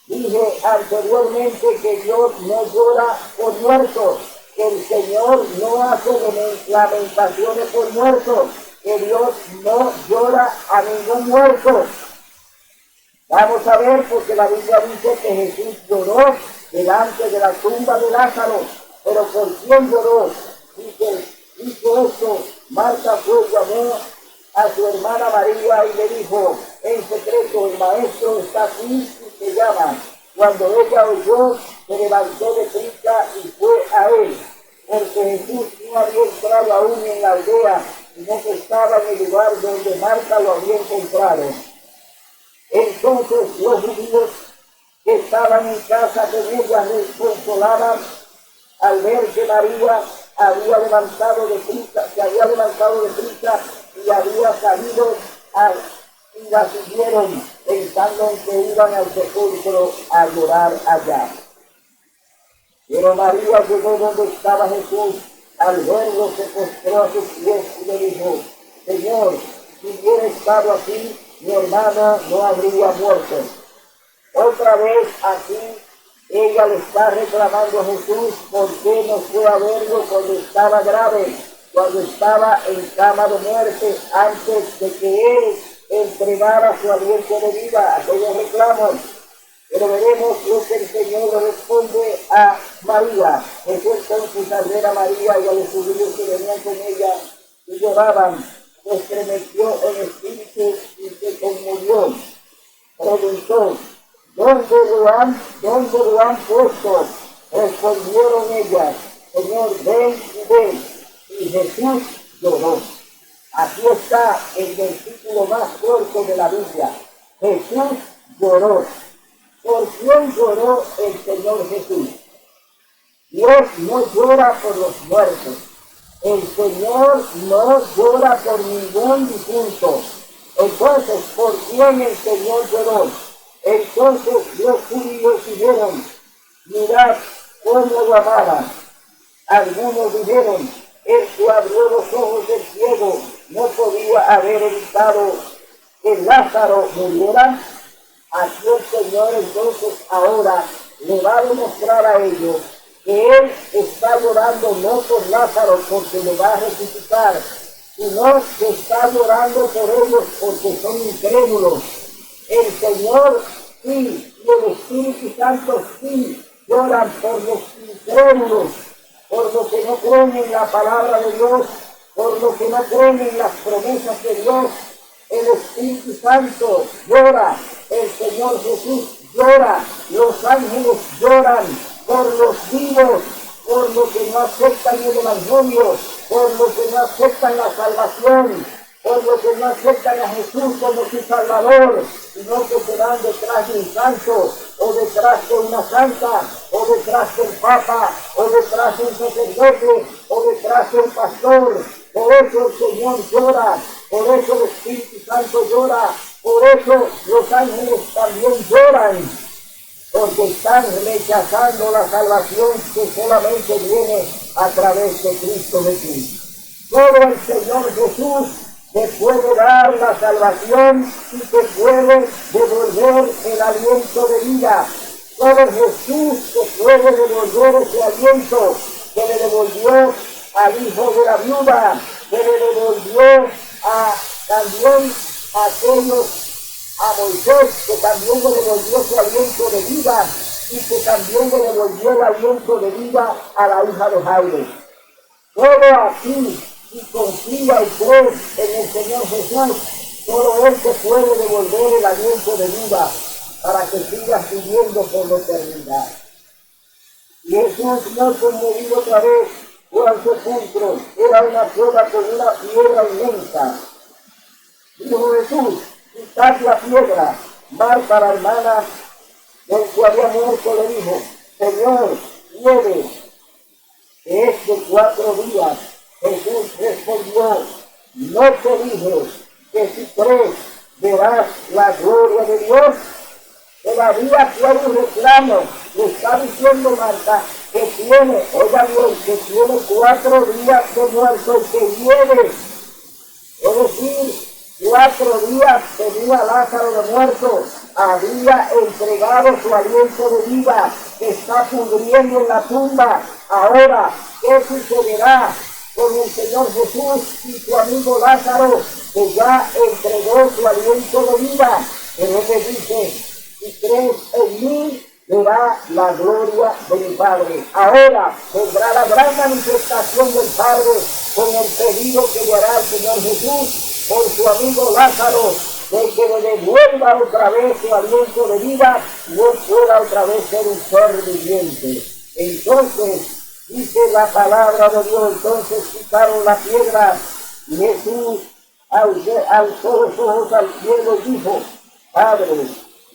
Dije anteriormente que Dios no llora por muertos, que el Señor no hace lamentaciones por muertos, que Dios no llora a ningún muerto. Vamos a ver, porque la Biblia dice que Jesús lloró delante de la tumba de Lázaro. Pero ¿por quién lloró? Dijo esto, Marta fue, llamó a su hermana María y le dijo, en secreto, el maestro está aquí y te llama. Cuando ella oyó, se levantó de prisa y fue a él, porque Jesús no había entrado aún en la aldea, sino que estaba en el lugar donde Marta lo había encontrado. Entonces los judíos que estaban en casa de ella les consolaban al ver que María se había levantado de prisa y había salido y la siguieron pensando en que iban al sepulcro a llorar allá. Pero María llegó donde estaba Jesús, al verlo se postró a sus pies y le dijo, Señor, si hubiera estado aquí, mi hermana no habría muerto. Otra vez aquí Ella le está reclamando a Jesús por qué no fue a verlo cuando estaba grave, cuando estaba en cama de muerte, antes de que él entregara su aliento de vida. Aquellos reclamos. Pero veremos lo que el Señor le responde a María. Jesús entonces al ver a María y a los judíos que venían con ella y lloraban, se estremeció en espíritu y se conmovió. Preguntó, ¿dónde lo han puesto? Respondieron ellas, Señor, ven y ve. Y Jesús lloró. Aquí está el versículo más fuerte de la Biblia. Jesús lloró. ¿Por quién lloró el Señor Jesús? Dios no llora por los muertos. El Señor no llora por ningún difunto. Entonces, ¿por quién el Señor lloró? Entonces los judíos dijeron, mirad cómo lo amaba. Algunos dijeron, el que abrió los ojos del ciego no podía haber evitado que Lázaro muriera. Aquí el Señor entonces ahora le va a demostrar a ellos que Él está llorando no por Lázaro porque le va a resucitar, sino que está llorando por ellos porque son incrédulos. El Señor sí, y el Espíritu Santo sí, lloran por los incrédulos, por los que no creen en la palabra de Dios, por los que no creen en las promesas de Dios. El Espíritu Santo llora, el Señor Jesús llora, los ángeles lloran por los vivos, por los que no aceptan el Evangelio, por los que no aceptan la salvación, por los que no aceptan a Jesús como su Salvador, sino que se van detrás de un santo, o detrás de una santa, o detrás del Papa, o detrás de un sacerdote, o detrás de un pastor. Por eso el Señor llora, por eso el Espíritu Santo llora, por eso los ángeles también lloran, porque están rechazando la salvación que solamente viene a través de Cristo Jesús. Solo el Señor Jesús te puede dar la salvación y te puede devolver el aliento de vida. Solo Jesús te puede devolver ese aliento que le devolvió al hijo de la viuda, que le devolvió también a Moisés, que también le devolvió su aliento de vida y que también le devolvió el aliento de vida a la hija de Jairo. Solo aquí, si confía y cree en el Señor Jesús, solo Él te puede devolver el aliento de vida para que sigas viviendo por la eternidad. Y Jesús, no conmovido otra vez, fue al sepulcro. Era una cueva con una piedra inmensa. Dijo Jesús, quitad la piedra. Marta, la hermana del que había muerto, le dijo, Señor, nieve, que es de 4 días. Jesús respondió, no te dije que si crees verás la gloria de Dios. Todavía tiene un reclamo. Le está diciendo Marta que tiene, oiga bien, que tiene 4 días de muerto y que viene. Es decir, 4 días tenía Lázaro de muerto, había entregado su aliento de vida, que está pudriendo en la tumba. Ahora, ¿qué sucederá con el Señor Jesús y su amigo Lázaro, que ya entregó su aliento de vida? Pero Él le dice, si crees en mí, verá la gloria de mi Padre. Ahora vendrá la gran manifestación del Padre con el pedido que le hará el Señor Jesús por su amigo Lázaro, de que le devuelva otra vez su aliento de vida y él pueda otra vez ser un ser viviente. Entonces, dice la palabra de Dios, entonces quitaron la piedra y Jesús alzó los ojos al cielo y dijo, Padre,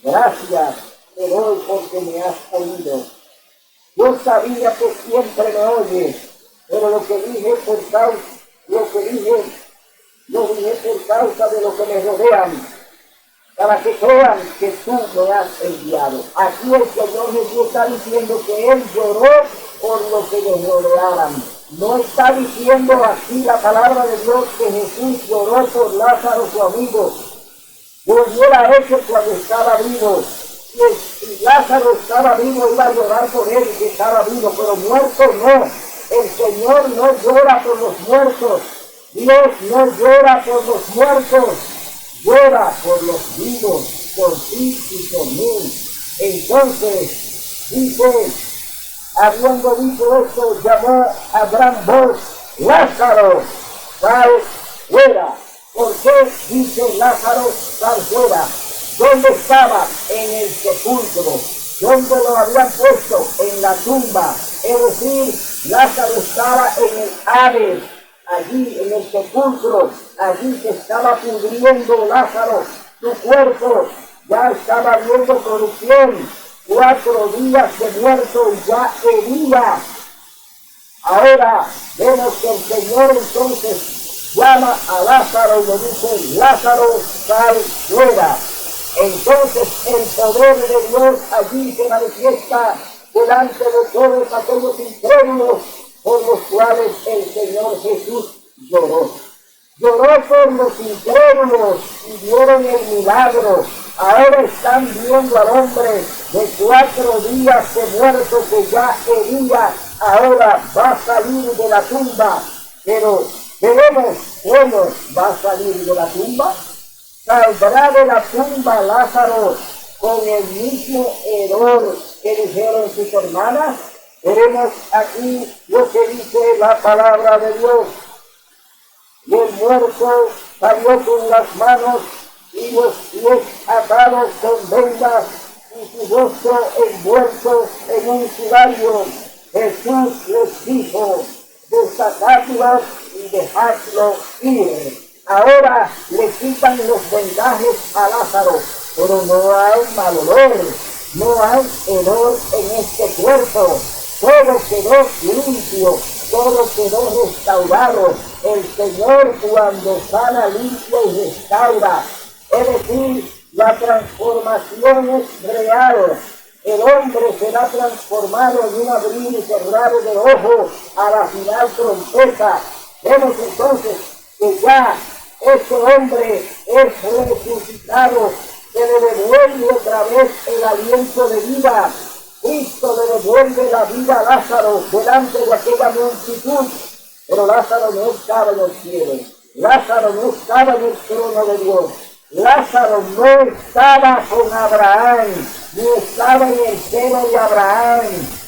gracias te doy porque me has oído. Yo sabía que siempre me oyes, pero lo dije por causa de lo que me rodean, para que crean que tú me has enviado. Aquí el Señor Jesús está diciendo que Él lloró por lo que le rodeaban. No está diciendo aquí la palabra de Dios que Jesús lloró por Lázaro, su amigo. Lo hubiera hecho cuando estaba vivo. Si si Lázaro estaba vivo, iba a llorar por él que estaba vivo, pero muerto no. El Señor no llora por los muertos. Dios no llora por los muertos, llora por los vivos, por ti y por mí. Entonces, dice, habiendo dicho esto, llamó a gran voz, Lázaro, sal fuera. ¿Por qué dice Lázaro, sal fuera? ¿Dónde estaba? En el sepulcro. ¿Dónde lo habían puesto? En la tumba. Es decir, Lázaro estaba en el Hades, allí en el sepulcro. Allí se estaba pudriendo Lázaro. Su cuerpo ya estaba viendo corrupción. 4 días de muerto y ya herida. Ahora vemos que el Señor entonces llama a Lázaro y le dice, Lázaro, sal fuera. Entonces el poder de Dios allí se manifiesta delante de todos aquellos incrédulos por los cuales el Señor Jesús lloró. Lloró por los incrédulos y vieron el milagro. Ahora están viendo al hombre de 4 días de muerto que ya hería. Ahora va a salir de la tumba. Pero veremos cómo va a salir de la tumba. Saldrá de la tumba Lázaro con el mismo hedor que dijeron sus hermanas. Veremos aquí lo que dice la palabra de Dios. Y el muerto salió con las manos y los pies atados con vendas y su rostro envuelto en un sudario. Jesús les dijo, desatadlos y dejadlo ir. Ahora le quitan los vendajes a Lázaro, pero no hay mal olor, no hay hedor en este cuerpo. Todo quedó limpio, todo quedó restaurado. El Señor cuando sana limpia y restaura. Es decir, la transformación es real. El hombre será transformado en un abrir y cerrar de ojos a la final trompeta. Vemos entonces que ya este hombre es resucitado, que le devuelve otra vez el aliento de vida. Cristo le devuelve la vida a Lázaro delante de aquella multitud, pero Lázaro no estaba en el cielo, Lázaro no estaba en el trono de Dios, Lázaro no estaba con Abraham, ni estaba en el seno de Abraham,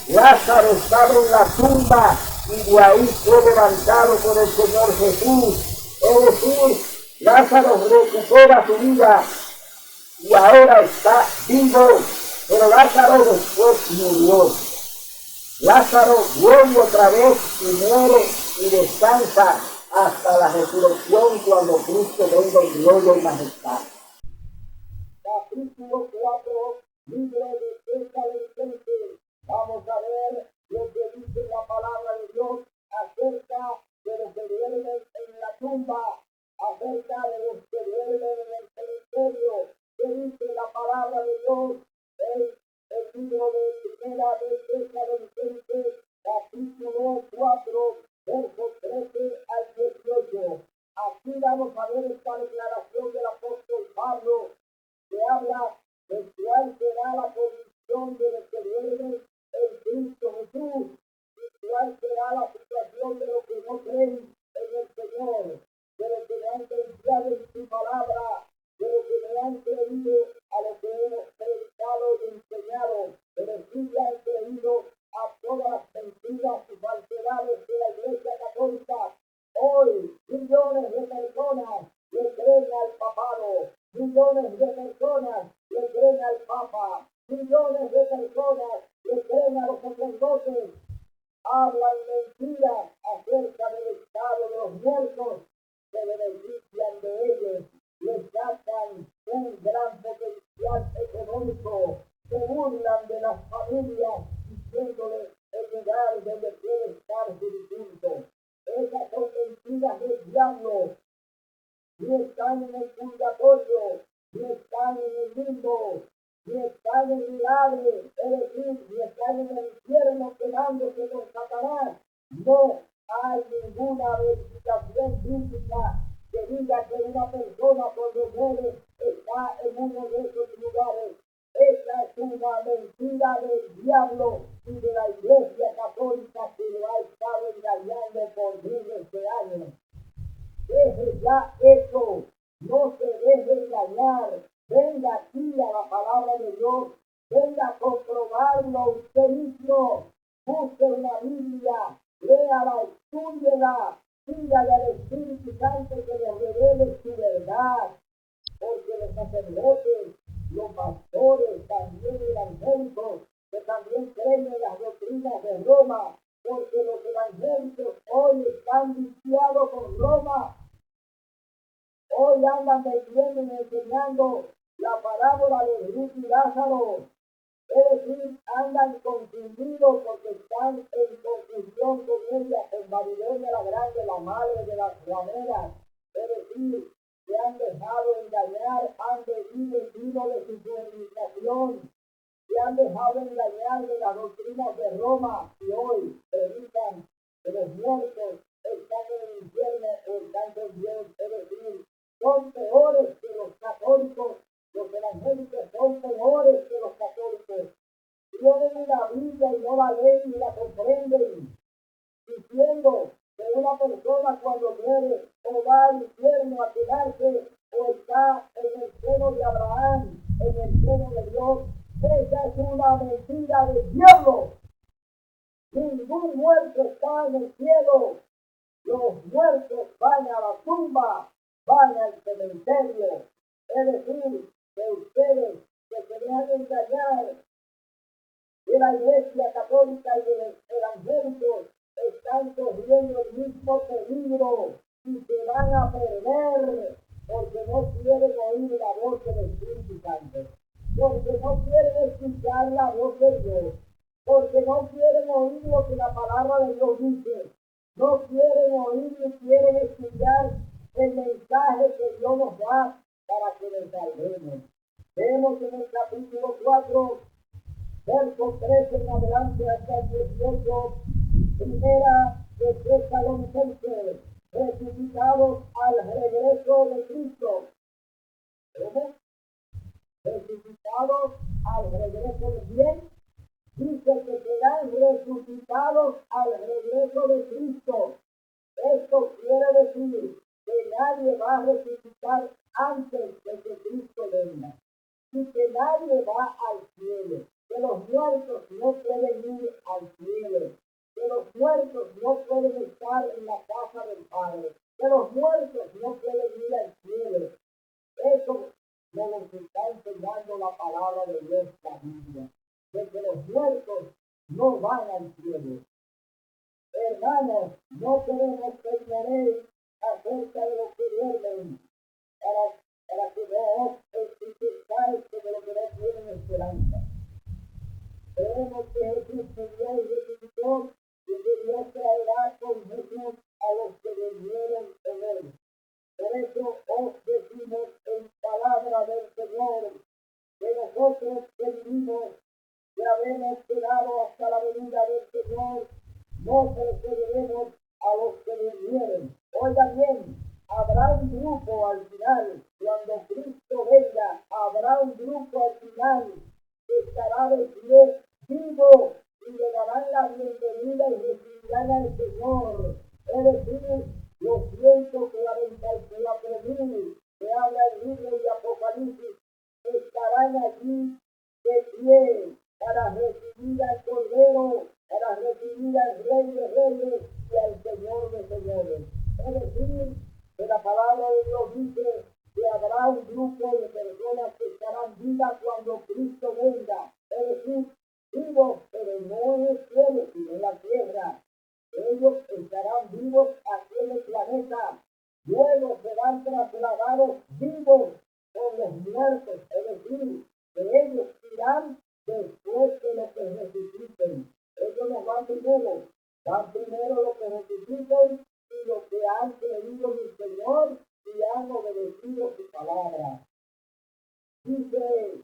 Lázaro estaba en la tumba y de ahí fue levantado por el Señor Jesús. Es decir, Lázaro recupera su vida y ahora está vivo, pero Lázaro después murió. Lázaro vuelve otra vez y muere y descansa hasta la resurrección cuando Cristo venga en gloria y majestad. Capítulo 4, libro de Tesalonicenses. Vamos a ver lo que dice la palabra de Dios acerca de los que duermen en la tumba, acerca de los que duermen en el cementerio. ¿Qué dice la palabra de Dios? El libro de Primera de Tesalonicenses, capítulo 4, versos 13 al 18. Aquí vamos a ver esta declaración del apóstol Pablo, que habla de cuál será la condición de los que duermen en Cristo Jesús y cuál será la situación de los que no creen en el Señor, de los que no han confiado en su palabra, de los que no han creído a lo que hemos predicado y enseñado, pero sí han creído a todas las mentiras y falsedades de la Iglesia Católica. Hoy, millones de personas le creen al papado, millones de personas le creen al papa, millones de personas le creen a los sacerdotes. Hablan mentiras acerca del estado de los muertos, se benefician de ellos, les sacan un gran potencial económico, se burlan de las familias diciéndole el lugar donde puede estar su difunto. Esas son mentiras del diablo. Ni están en el purgatorio, ni están en el limbo, ni están en el Hades, es decir, ni están en el infierno quedándose con Satanás. No hay ninguna verificación bíblica que diga que una persona cuando muere está en uno de esos lugares. Esa es una mentira del diablo y de la Iglesia Católica que lo ha estado engañando por miles de años. Deje ya eso, no se deje engañar. Venga aquí a la palabra de Dios, venga a comprobarlo usted mismo. Busque una Biblia, léala, estúdiela, pídale al Espíritu Santo que le revele su verdad. Porque los sacerdotes, los pastores, también evangélicos, que también creen en las doctrinas de Roma, porque los evangélicos hoy están viciados con Roma. Hoy andan metiendo y enseñando la parábola de Ruth y Lázaro. Es decir, andan confundidos porque están en confusión con ella, con Babilonia la Grande, la madre de las rameras. Es decir, se han dejado engañar, han bebido el vino de su fornicación, se han dejado engañar de las doctrinas de Roma y hoy predican que los muertos están en el infierno o están con Dios. Es decir, son peores que los católicos, los evangélicos son peores que los católicos. Tienen la Biblia y no la leen ni la comprenden, diciendo que una persona cuando muere o va al infierno a quedarse o está en el seno de Abraham, en el seno de Dios. Esa es una mentira del diablo. Ningún muerto está en el cielo. Los muertos van a la tumba, van al cementerio. Es decir, que ustedes que se dejan engañar de la Iglesia Católica y de los evangélicos están corriendo el mismo peligro y se van a perder porque no quieren oír la voz del Espíritu Santo, porque no quieren escuchar la voz de Dios, porque no quieren oír lo que la palabra de Dios dice, no quieren oír ni quieren escuchar el mensaje que Dios nos da para que nos salvemos. Vemos en el capítulo 4, verso 13 en adelante hasta el 18, primera de Tesalonicenses, resucitados al regreso de Cristo. ¿Cómo? Resucitados al regreso de quién? Dice que serán resucitados al regreso de Cristo. Esto quiere decir que nadie va a resucitar antes de que Cristo venga. Y que nadie va al cielo. Que los muertos no pueden ir al cielo. Que los muertos no pueden estar en la casa del Padre. Que los muertos no pueden ir al cielo. Eso nos está enseñando la palabra de Dios, la Biblia. De que los muertos no van al cielo. Hermanos, no queremos que ignoréis acerca de lo que duermen, para que no os entristezcáis de lo que no tienen esperanza. Creemos que Jesús murió y resucitó, y que Dios traerá con Jesús a los que durmieron en él. Por eso os decimos en palabra del Señor, que nosotros que vivimos, que habemos quedado hasta la venida del Señor, no precederemos a los que durmieron. Oiga bien, habrá un grupo al final, cuando Cristo venga, habrá un grupo al final que estará de pie vivo y le darán la bienvenida y recibirán al Señor. Es decir, los 144,000 que habla el libro de Apocalipsis estarán allí de pie para recibir al Cordero, para recibir al Rey de Reyes y al Señor de Señores. Es decir, que la palabra de Dios dice que habrá un grupo de personas que estarán vivas cuando Cristo venga. Es decir, vivos, pero no en el cielo, sino en la tierra. Ellos estarán vivos aquí en el planeta. Luego serán trasladados vivos con los muertos. Es decir, que ellos irán después de lo que resuciten. Ellos no van primero lo que resuciten y lo que han creído en el Señor y han obedecido su palabra. Dice,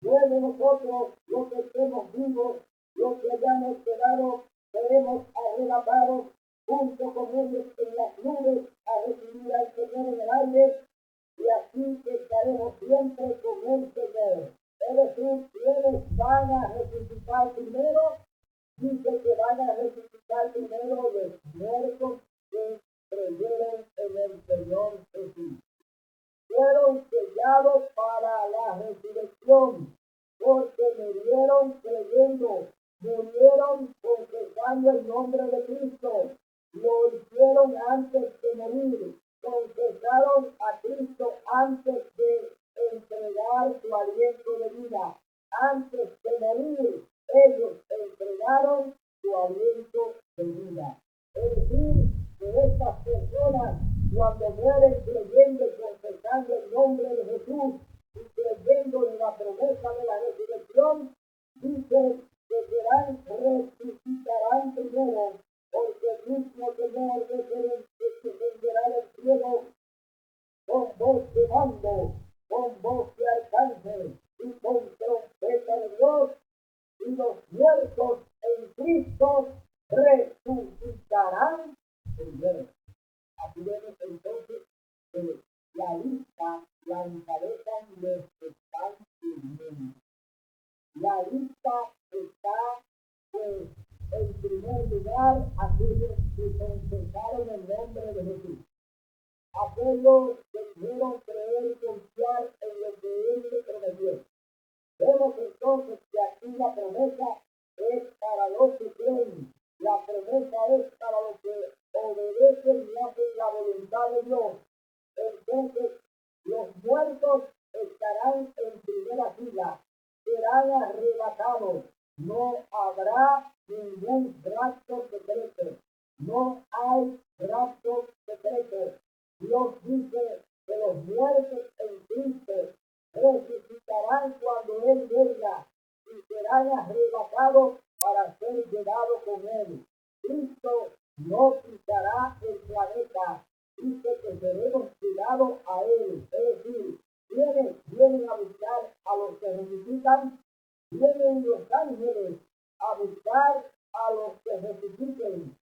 luego nosotros, los que estemos vivos, los que hayamos quedado, seremos arrebatados junto con ellos en las nubes a recibir al Señor en el aire, y así que estaremos siempre con el Señor. Es decir, ¿quiénes van a resucitar primero? Dice que van a resucitar primero los muertos que creyeron en el Señor Jesús. Fueron sellados para la resurrección, porque murieron creyendo, murieron confesando el nombre de Cristo, lo hicieron antes de morir, confesaron a Cristo antes de entregar su aliento de vida, antes de morir, ellos entregaron su aliento de vida. Es decir, que estas personas, cuando mueren creyendo y confesando el nombre de Jesús y creyendo en la promesa de la resurrección, dice que resucitarán primero, porque el mismo Señor descenderá del cielo con voz de mando, con voz de arcángel y con trompeta de Dios, y los muertos en Cristo resucitarán primero. Aquí vemos entonces que la lista la encabezan los que están durmiendo. La lista está, pues, en primer lugar, aquellos que confesaron el nombre de Jesús. Aquellos que dijeron creer y confiar en lo que Él les prometió. Vemos entonces que aquí la promesa es para los que creen. La promesa es para los que obedecen y hacen la voluntad de Dios. Entonces, los muertos estarán en primera fila, serán arrebatados. No habrá ningún rapto secreto. No hay rapto secreto. Dios dice que los muertos en Cristo resucitarán cuando Él venga y serán arrebatados para ser llevados con Él. Cristo no pisará el planeta. Dice que seremos llevados a Él. Es decir, ¿quiénes vienen a buscar a los que resucitan? Vienen los ángeles a buscar a los que resuciten.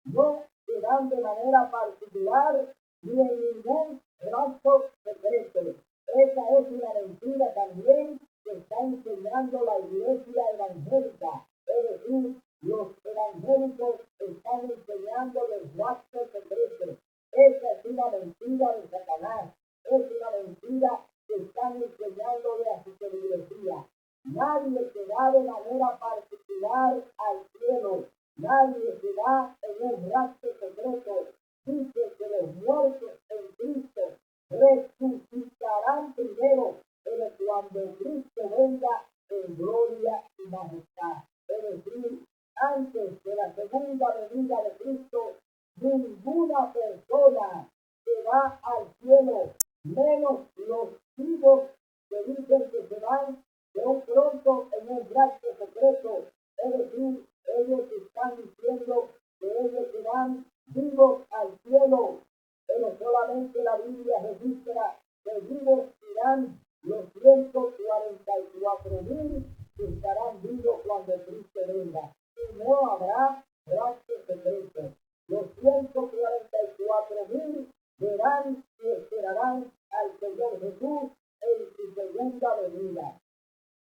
No serán de manera particular ni en ningún rapto secreto. Esa es una mentira también que está enseñando la iglesia evangélica. Es decir, los evangélicos están enseñando el rapto secreto. Esa es una mentira de Satanás. Es una mentira que están enseñándole a su iglesia. Nadie se va de manera particular al cielo. Nadie se va en un rapto secreto. Dice que los muertos en Cristo resucitarán primero, pero cuando Cristo venga en gloria y majestad. Es decir, antes de la segunda venida de Cristo, ninguna persona se va al cielo, menos los vivos que dicen que se van de un pronto en un rapto secreto. Es decir, ellos están diciendo que ellos se van vivos al cielo, pero solamente la Biblia registra que vivos irán los 144,000 que estarán vivos cuando Cristo venga. Y no habrá rapto secreto. Los 144,000 verán y esperarán al Señor Jesús en su segunda venida.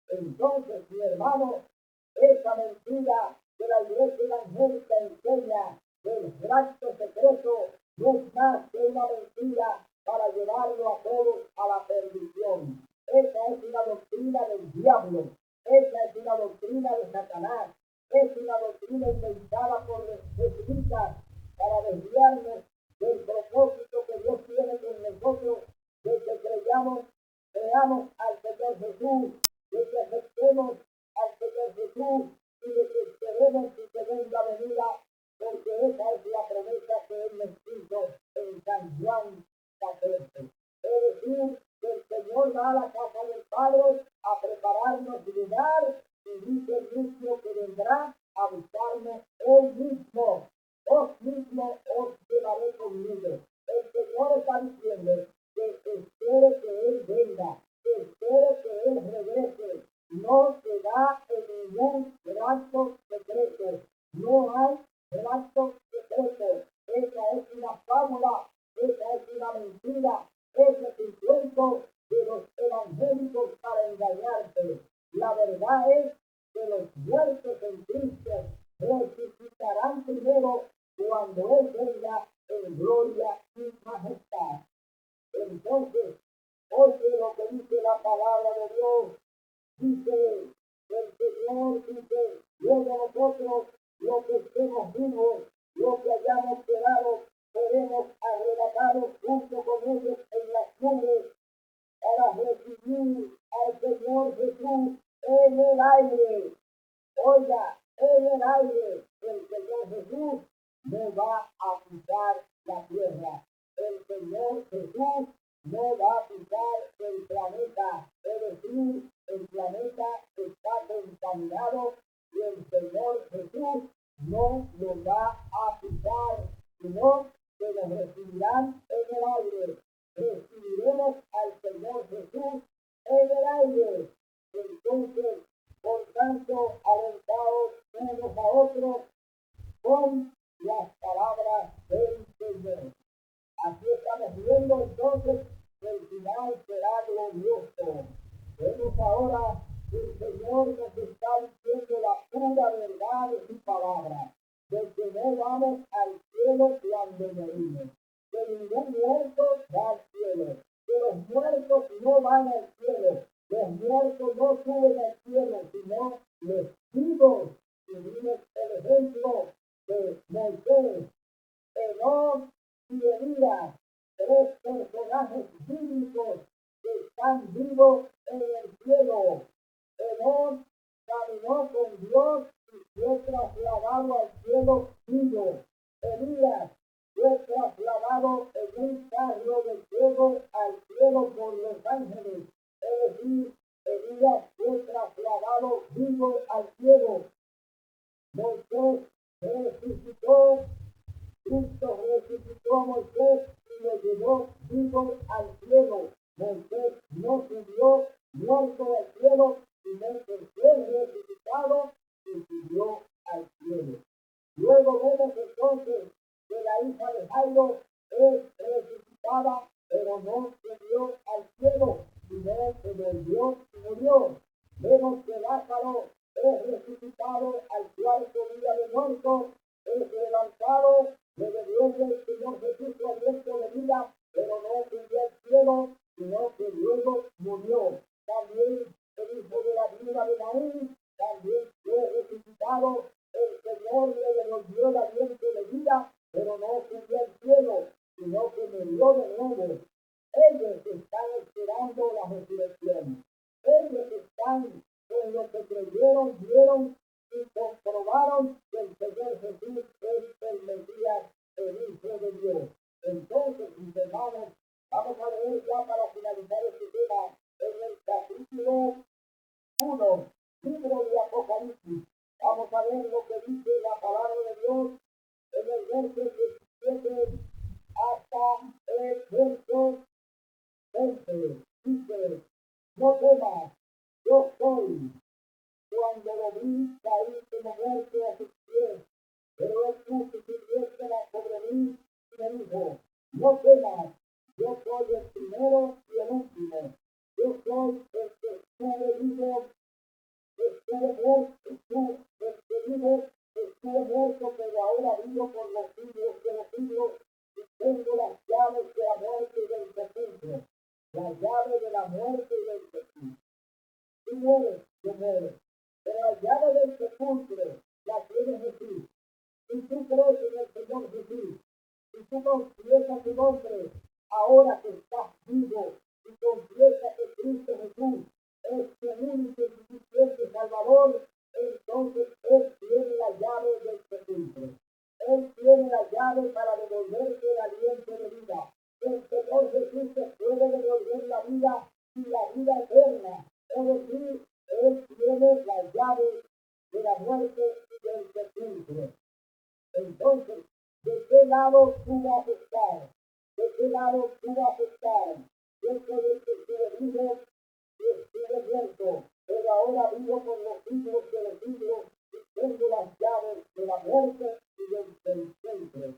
Entonces, mi hermano, esa mentira que la iglesia evangélica enseña del rapto secreto no es más que una mentira para llevarlo a todos a la perdición. Esa es una doctrina del diablo. Esa es una doctrina de Satanás. Es una doctrina inventada por los jesuitas para desviarnos del propósito que Dios tiene con nosotros, de que creamos al Señor Jesús, de que aceptemos al Señor Jesús y de que esperemos su segunda venida, porque esa es la promesa que Él nos hizo en San Juan 14. Es decir, que el Señor va a la casa del Padre a prepararnos lugar y dice el mismo que vendrá a buscarnos Él mismo. Os mismo os llevaré conmigo. El Señor está diciendo que espere que Él venga, que espere que Él regrese. No se da en ningún rapto secreto. No hay rapto secreto. Esa es una fábula, esa es una mentira, ese es un cuento de los evangélicos para engañarte. verdad es que los muertos en Cristo resucitarán primero cuando Él venga en gloria y majestad. Entonces, oye lo que dice la palabra de Dios. Dice el Señor, dice, luego nosotros, los que estemos vivos, los que hayamos quedado, seremos arrebatados junto con ellos en las nubes para recibir al Señor Jesús en el aire. Oiga, en el aire, el Señor Jesús no va a pisar la tierra. El Señor Jesús no va a pisar el planeta. Es decir, el planeta está contaminado y el Señor Jesús no lo va a pisar, sino que lo recibirán en el aire. Recibiremos al Señor Jesús en el aire. Entonces, por tanto, alentados unos a otros con las palabras del Señor. Aquí estamos viendo entonces que el final será glorioso. Vemos ahora que el Señor nos está diciendo la pura verdad de su palabra, de que no vamos al cielo cuando morimos, que ningún muerto va al cielo, que los muertos no van al cielo, los muertos no suben al cielo, sino los vivos. Y vimos el ejemplo de Moisés, Enoc y Elías, tres personajes bíblicos que están vivos en el cielo. Enoc caminó con Dios y fue trasladado al cielo vivo. Elías fue trasladado en un carro de fuego al cielo por los ángeles. Es decir, Elías fue trasladado vivo al cielo. Moisés resucitó, Cristo resucitó a Moisés y lo llevó vivo al cielo. Moisés no subió muerto al cielo, sino que fue resucitado y subió al cielo. Luego vemos entonces que la hija de Jairo es resucitada, pero no subió al cielo, sino que volvió y murió. Vemos que Lázaro es resucitado al cuarto día de muerto, es levantado, le devuelve el Señor Jesús su aliento de vida, pero no subió al cielo, sino que luego murió. También el hijo de la viuda de Naín también fue resucitado, el Señor le devolvió el aliento de vida, pero no subió al cielo, sino que murió de nuevo. Ellos están esperando la resurrección. Ellos están con lo que creyeron, vieron y comprobaron que el Señor Jesús es el Mesías, el Hijo de Dios. Entonces, mis hermanos, vamos a leer ya para finalizar este tema en el capítulo 1, libro de Apocalipsis. Vamos a ver lo que dice la palabra de Dios en el verso 17 hasta el verso 20. Dice, no temas, yo soy. Cuando lo vi, caí como muerto a sus pies, pero él puso su diestra sobre mí y me dijo, no temas, yo soy el primero y el último. Yo soy el que estuve vivo, estuve muerto, pero ahora vivo por los siglos de los siglos y tengo las llaves de la muerte y del sepulcro. La llave de la muerte y del sepulcro. Tú mueres, yo muero. Pero la llave del sepulcro la tiene Jesús. Si tú crees en el Señor Jesús, si tú confiesas su nombre, ahora que estás vivo, y confiesas que Cristo Jesús es tu único y suficiente Salvador, entonces Él tiene la llave del sepulcro. Él tiene la llave para devolverte el aliento de vida. El Señor Jesús te puede devolver la vida y la vida eterna. Es decir, Él tiene la llave de la muerte y del sepulcro. Entonces, ¿de qué lado tú vas a estar? ¿De qué lado tú vas a estar? Yo soy el que estuve vivo y estuve muerto, pero ahora vivo por los siglos de los siglos y tengo las llaves de la muerte y del sepulcro.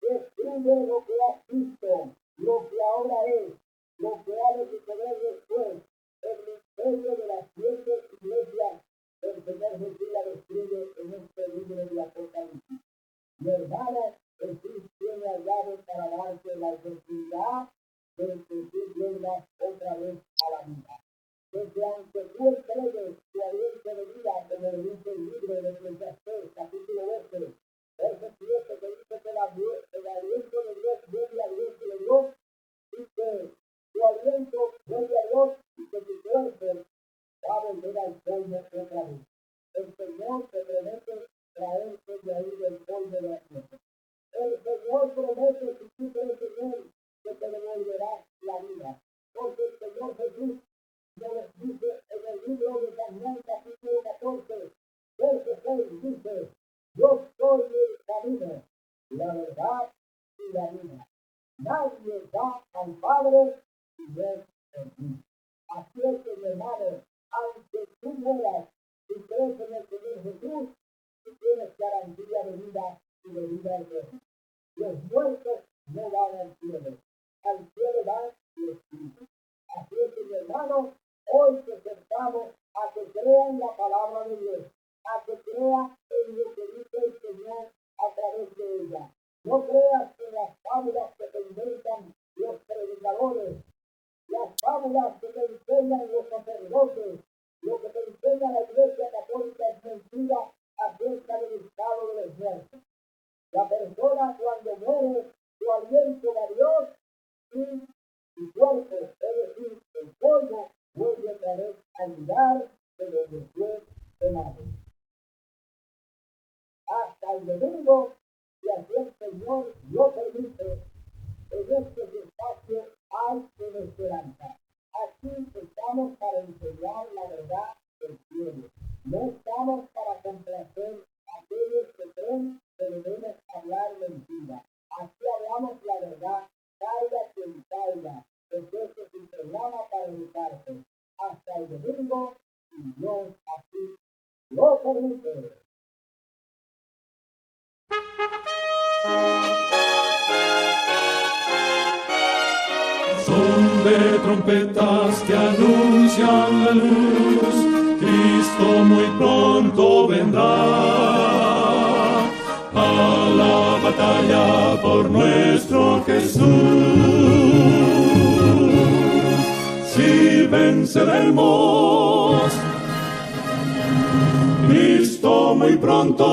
Describe lo que has visto, lo que ahora es, lo que ha de suceder después, el misterio de la ciencia hermano, Jesús tiene a llave para darte la oportunidad de que tú vuelvas otra vez a la vida. Desde aunque tú entregues tu aliento de vida, como lo dice el libro de Eclesiastés, capítulo 12, verso 7, que dice que el aliento de Dios vuelve al aliento de Dios, y que tu aliento vuelve a Dios, y que tu cuerpo va a volver al polvo otra vez. El Señor te promete traerte de ahí del polvo de la tierra. El Señor promete, si tú eres el Señor, que te devolverá la vida. Porque el Señor Jesús nos dice en el libro de San Juan, capítulo 14, verso 6, dice: yo soy el camino, la verdad y la vida. Nadie va al Padre si no es por mí. Así es que, mi hermano, aunque tú mueras y crees en el Señor Jesús, tú tienes garantía de vida y de vida eterna. Los muertos no van al cielo van los vivos. Así es que, mi hermano, hoy te sentamos a que crean la palabra de Dios, a que creas en lo que dice el Señor a través de ella. No creas en las fábulas que te inventan los predicadores, las fábulas que te enseñan los sacerdotes, lo que te enseña la Iglesia Católica es mentira acerca del estado de los muertos. La persona cuando muere, su aliento a Dios y su cuerpo, es decir, el polvo, vuelve otra vez al lugar de donde fue tomado. Hasta el domingo, si así el Señor lo permite, en este espacio hay una esperanza. Aquí estamos para enseñar la verdad del cielo. No estamos para complacer a aquellos que creen que debemos hablar mentira. Aquí hablamos la verdad, caiga quien caiga, porque este es un programa para educarse. Hasta el domingo, y Dios así lo permite. Son de trompetas que anuncian la luz, Cristo muy pronto vendrá a la batalla por nuestro Jesús. Si venceremos, Cristo muy pronto